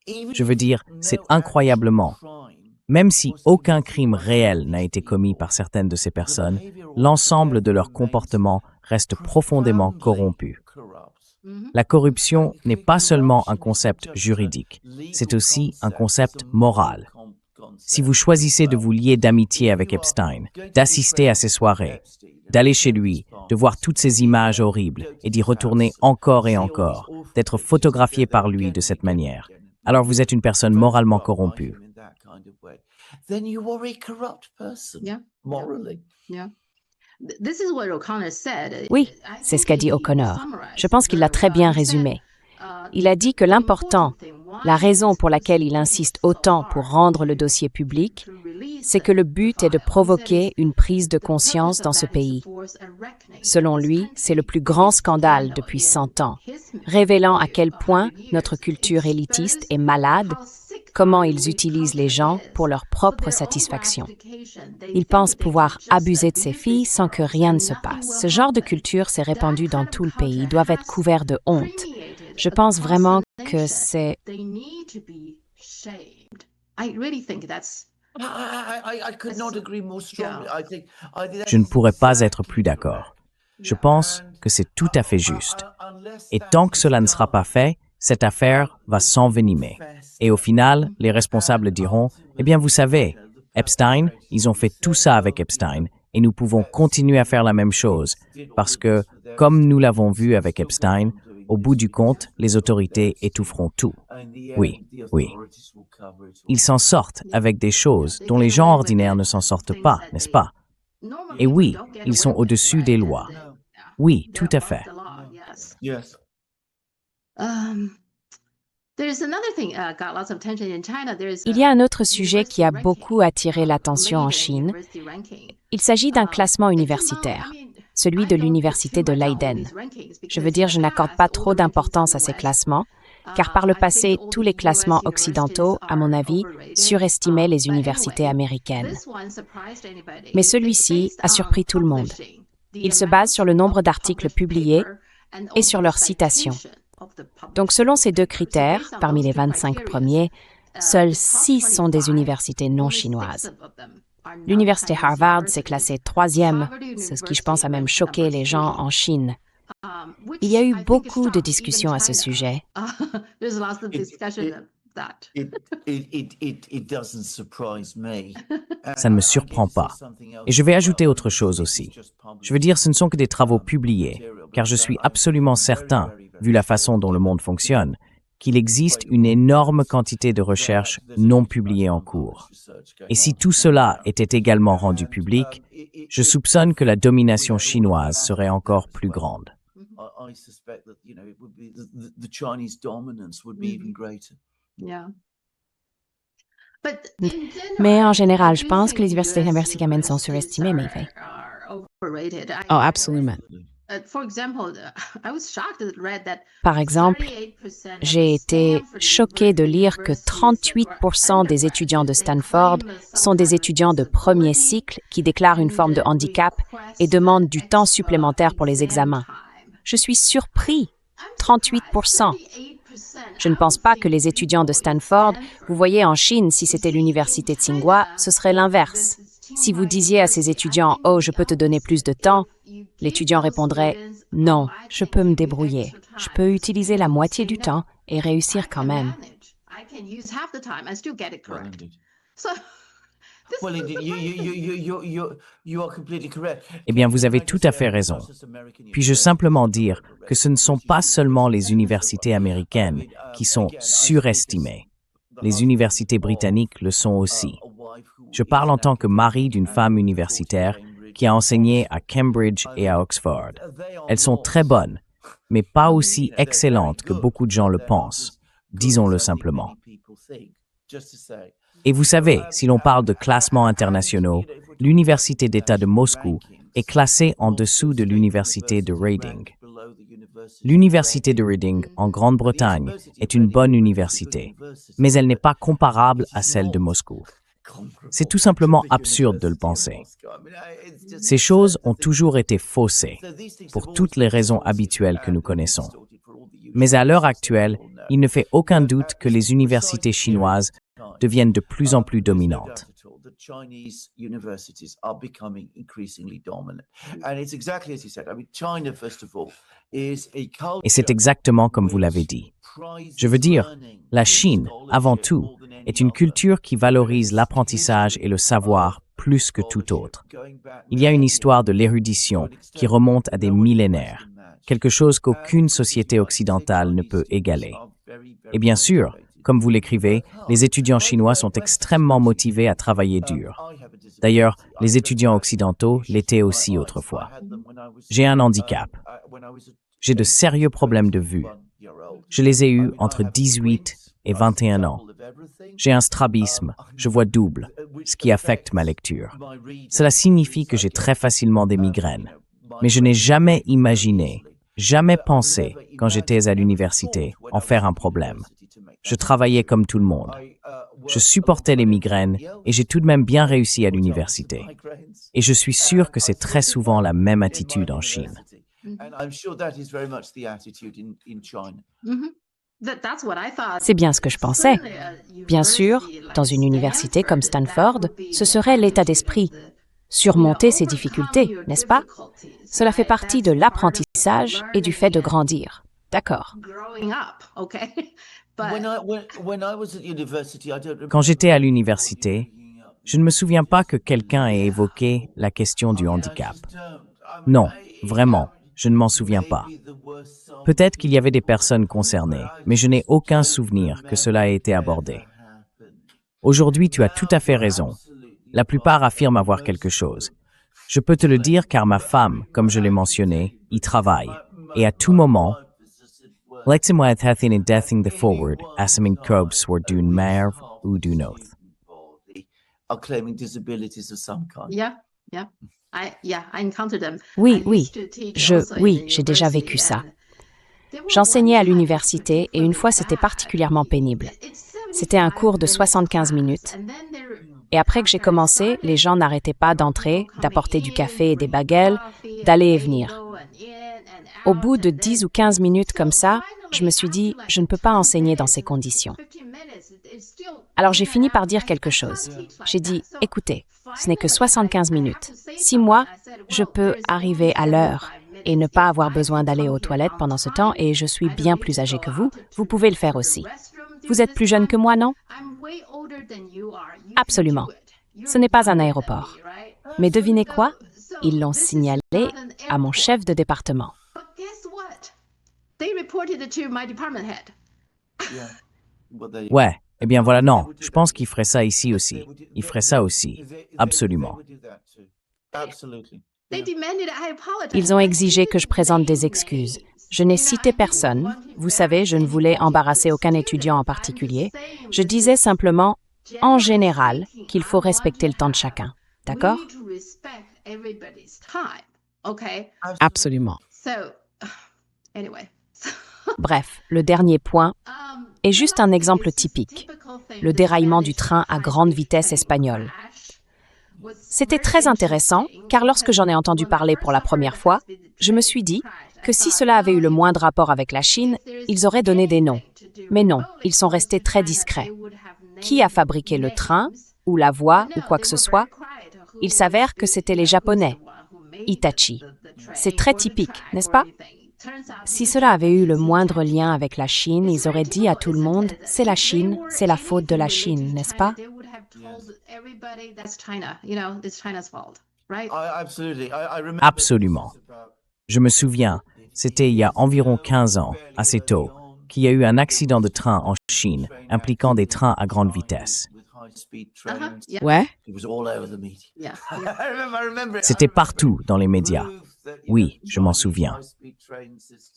Je veux dire, c'est incroyablement. Même si aucun crime réel n'a été commis par certaines de ces personnes, l'ensemble de leur comportement reste profondément corrompu. La corruption n'est pas seulement un concept juridique, c'est aussi un concept moral. Si vous choisissez de vous lier d'amitié avec Epstein, d'assister à ses soirées, d'aller chez lui, de voir toutes ces images horribles et d'y retourner encore et encore, d'être photographié par lui de cette manière, alors vous êtes une personne moralement corrompue. Then you are a corrupt person, morally. Yeah. This is what O'Connor said. Oui, c'est ce qu'a dit O'Connor. Je pense qu'il l'a très bien résumé. Il a dit que l'important, la raison pour laquelle il insiste autant pour rendre le dossier public, c'est que le but est de provoquer une prise de conscience dans ce pays. Selon lui, c'est le plus grand scandale depuis 100 ans, révélant à quel point notre culture élitiste est malade, comment ils utilisent les gens pour leur propre satisfaction. Ils pensent pouvoir abuser de ces filles sans que rien ne se passe. Ce genre de culture s'est répandu dans tout le pays. Ils doivent être couverts de honte. Je pense vraiment que c'est... Je ne pourrais pas être plus d'accord. Je pense que c'est tout à fait juste. Et tant que cela ne sera pas fait, cette affaire va s'envenimer. Et au final, les responsables diront, « Eh bien, vous savez, Epstein, ils ont fait tout ça avec Epstein, et nous pouvons continuer à faire la même chose, parce que, comme nous l'avons vu avec Epstein, au bout du compte, les autorités étoufferont tout. » Oui, oui. Ils s'en sortent avec des choses dont les gens ordinaires ne s'en sortent pas, n'est-ce pas? Et oui, ils sont au-dessus des lois. Oui, tout à fait. Il y a un autre sujet qui a beaucoup attiré l'attention en Chine. Il s'agit d'un classement universitaire, celui de l'université de Leiden. Je veux dire, je n'accorde pas trop d'importance à ces classements, car par le passé, tous les classements occidentaux, à mon avis, surestimaient les universités américaines. Mais celui-ci a surpris tout le monde. Il se base sur le nombre d'articles publiés et sur leurs citations. Donc, selon ces deux critères, parmi les 25 premiers, seules 6 sont des universités non chinoises. L'université Harvard s'est classée 3e, ce qui, je pense, a même choqué les gens en Chine. Il y a eu beaucoup de discussions à ce sujet. Ça ne me surprend pas. Et je vais ajouter autre chose aussi. Je veux dire, ce ne sont que des travaux publiés, car je suis absolument certain, vu la façon dont le monde fonctionne, qu'il existe une énorme quantité de recherches non publiées en cours. Et si tout cela était également rendu public, je soupçonne que la domination chinoise serait encore plus grande. Mais en général, je pense que les universités américaines sont surestimées, mais fait. Oh, absolument. Par exemple, j'ai été choquée de lire que 38% des étudiants de Stanford sont des étudiants de premier cycle qui déclarent une forme de handicap et demandent du temps supplémentaire pour les examens. Je suis surpris. 38%. Je ne pense pas que les étudiants de Stanford, vous voyez en Chine, si c'était l'université de Tsinghua, ce serait l'inverse. Si vous disiez à ces étudiants « Oh, je peux te donner plus de temps », l'étudiant répondrait « Non, je peux me débrouiller. Je peux utiliser la moitié du temps et réussir quand même. » Eh bien, vous avez tout à fait raison. Puis-je simplement dire que ce ne sont pas seulement les universités américaines qui sont surestimées. Les universités britanniques le sont aussi. Je parle en tant que mari d'une femme universitaire qui a enseigné à Cambridge et à Oxford. Elles sont très bonnes, mais pas aussi excellentes que beaucoup de gens le pensent. Disons-le simplement. Et vous savez, si l'on parle de classements internationaux, l'Université d'État de Moscou est classée en dessous de l'Université de Reading. L'Université de Reading, en Grande-Bretagne, est une bonne université, mais elle n'est pas comparable à celle de Moscou. C'est tout simplement absurde de le penser. Ces choses ont toujours été faussées, pour toutes les raisons habituelles que nous connaissons. Mais à l'heure actuelle, il ne fait aucun doute que les universités chinoises deviennent de plus en plus dominantes. Chinese universities are becoming increasingly dominant. And it's exactly as you said. I mean, China, first of all, is a culture. Et c'est exactement comme vous l'avez dit. Je veux dire, la Chine, avant tout, est une culture qui valorise l'apprentissage et le savoir plus que tout autre. Il y a une histoire de l'érudition qui remonte à des millénaires, quelque chose qu'aucune société occidentale ne peut égaler. Et bien sûr, comme vous l'écrivez, les étudiants chinois sont extrêmement motivés à travailler dur. D'ailleurs, les étudiants occidentaux l'étaient aussi autrefois. J'ai un handicap. J'ai de sérieux problèmes de vue. Je les ai eus entre 18 et 21 ans. J'ai un strabisme, je vois double, ce qui affecte ma lecture. Cela signifie que j'ai très facilement des migraines. Mais je n'ai jamais imaginé, jamais pensé, quand j'étais à l'université, en faire un problème. Je travaillais comme tout le monde. Je supportais les migraines et j'ai tout de même bien réussi à l'université. Et je suis sûr que c'est très souvent la même attitude en Chine. C'est bien ce que je pensais. Bien sûr, dans une université comme Stanford, ce serait l'état d'esprit. Surmonter ces difficultés, n'est-ce pas? Cela fait partie de l'apprentissage et du fait de grandir. D'accord. Quand j'étais à l'université, je ne me souviens pas que quelqu'un ait évoqué la question du handicap. Non, vraiment, je ne m'en souviens pas. Peut-être qu'il y avait des personnes concernées, mais je n'ai aucun souvenir que cela ait été abordé. Aujourd'hui, tu as tout à fait raison. La plupart affirment avoir quelque chose. Je peux te le dire car ma femme, comme je l'ai mentionné, y travaille. Et à tout moment, Leximwaith hathin in deathing the forward, asamin cobs were dune merv ou dune oath. Are claiming disabilities of some kind. I encountered them. Oui, j'ai déjà vécu ça. J'enseignais à l'université et une fois c'était particulièrement pénible. C'était un cours de 75 minutes. Et après que j'ai commencé, les gens n'arrêtaient pas d'entrer, d'apporter du café et des bagels, d'aller et venir. Au bout de 10 ou 15 minutes comme ça, je me suis dit, je ne peux pas enseigner dans ces conditions. Alors j'ai fini par dire quelque chose. J'ai dit, écoutez, ce n'est que 75 minutes. Si moi, je peux arriver à l'heure et ne pas avoir besoin d'aller aux toilettes pendant ce temps et je suis bien plus âgé que vous, vous pouvez le faire aussi. Vous êtes plus jeune que moi, non? Absolument. Ce n'est pas un aéroport. Mais devinez quoi? Ils l'ont signalé à mon chef de département. Ouais, eh bien voilà, non, je pense qu'il ferait ça ici aussi. Il ferait ça aussi. Absolument. Ils ont exigé que je présente des excuses. Je n'ai cité personne. Vous savez, je ne voulais embarrasser aucun étudiant en particulier. Je disais simplement, en général, qu'il faut respecter le temps de chacun. D'accord? Absolument. Bref, le dernier point est juste un exemple typique, le déraillement du train à grande vitesse espagnol. C'était très intéressant, car lorsque j'en ai entendu parler pour la première fois, je me suis dit que si cela avait eu le moindre rapport avec la Chine, ils auraient donné des noms. Mais non, ils sont restés très discrets. Qui a fabriqué le train, ou la voie, ou quoi que ce soit? Il s'avère que c'était les Japonais, Hitachi. C'est très typique, n'est-ce pas? Si cela avait eu le moindre lien avec la Chine, ils auraient dit à tout le monde, c'est la Chine, c'est la faute de la Chine, n'est-ce pas? Absolument. Je me souviens, c'était il y a environ 15 ans, assez tôt, qu'il y a eu un accident de train en Chine impliquant des trains à grande vitesse. Ouais. C'était partout dans les médias. Oui, je m'en souviens.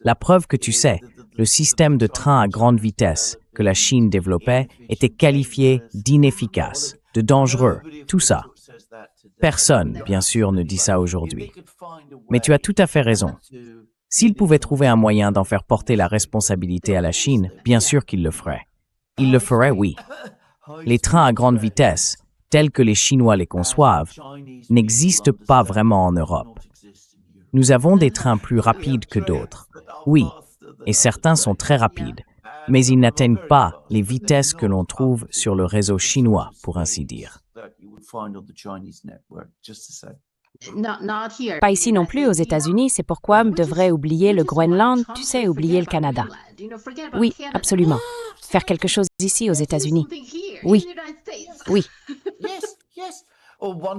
La preuve que tu sais, le système de train à grande vitesse que la Chine développait était qualifié d'inefficace, de dangereux, tout ça. Personne, bien sûr, ne dit ça aujourd'hui. Mais tu as tout à fait raison. S'ils pouvaient trouver un moyen d'en faire porter la responsabilité à la Chine, bien sûr qu'ils le feraient. Ils le feraient, oui. Les trains à grande vitesse, tels que les Chinois les conçoivent, n'existent pas vraiment en Europe. Nous avons des trains plus rapides que d'autres. Oui, et certains sont très rapides, mais ils n'atteignent pas les vitesses que l'on trouve sur le réseau chinois, pour ainsi dire. Pas ici non plus aux États-Unis, c'est pourquoi on devrait oublier le Groenland, tu sais, oublier le Canada. Oui, absolument. Faire quelque chose ici aux États-Unis. Oui, oui.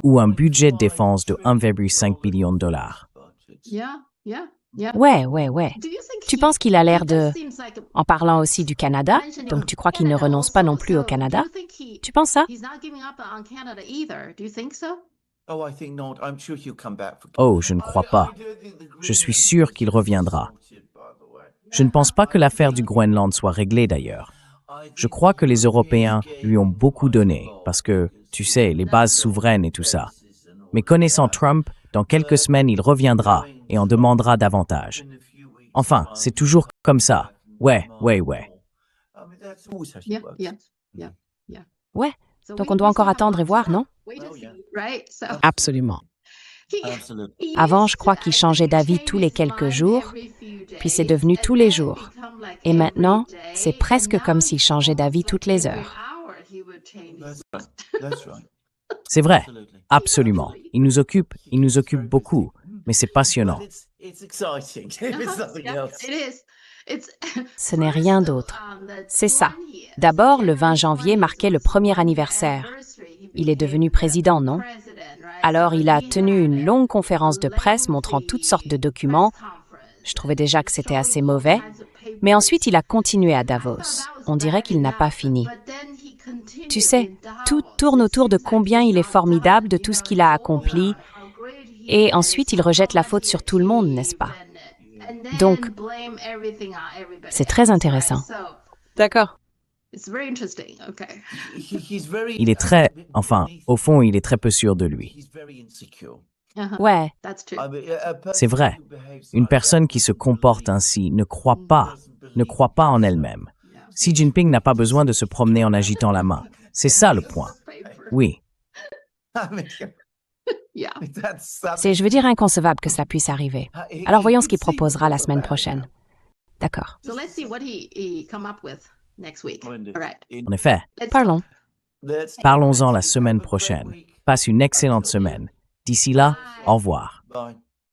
Ou un budget de défense de 1,5 billion de dollars. Ouais. Tu penses qu'il a l'air de... En parlant aussi du Canada, donc tu crois qu'il ne renonce pas non plus au Canada? Tu penses ça? Oh, je ne crois pas. Je suis sûr qu'il reviendra. Je ne pense pas que l'affaire du Groenland soit réglée d'ailleurs. Je crois que les Européens lui ont beaucoup donné, parce que, tu sais, les bases souveraines et tout ça. Mais connaissant Trump, dans quelques semaines, il reviendra et en demandera davantage. Enfin, c'est toujours comme ça. Ouais. Ouais, donc on doit encore attendre et voir, non? Absolument. Avant, je crois qu'il changeait d'avis tous les quelques jours, puis c'est devenu tous les jours. Et maintenant, c'est presque comme s'il changeait d'avis toutes les heures. C'est vrai, absolument. Il nous occupe beaucoup, mais c'est passionnant. Ce n'est rien d'autre. C'est ça. D'abord, le 20 janvier marquait le premier anniversaire. Il est devenu président, non? Alors, il a tenu une longue conférence de presse montrant toutes sortes de documents. Je trouvais déjà que c'était assez mauvais. Mais ensuite, il a continué à Davos. On dirait qu'il n'a pas fini. Tu sais, tout tourne autour de combien il est formidable, de tout ce qu'il a accompli. Et ensuite, il rejette la faute sur tout le monde, n'est-ce pas? Donc, c'est très intéressant. D'accord. Il est très, enfin, au fond, il est très peu sûr de lui. Ouais, C'est vrai. Une personne qui se comporte ainsi ne croit pas en elle-même. Xi Jinping n'a pas besoin de se promener en agitant la main. C'est ça le point. Oui. c'est, je veux dire, inconcevable que cela puisse arriver. Alors voyons ce qu'il proposera la semaine prochaine. D'accord. En effet, Parlons. parlons-en la semaine prochaine. Passe une excellente semaine. D'ici là, au revoir. Bye.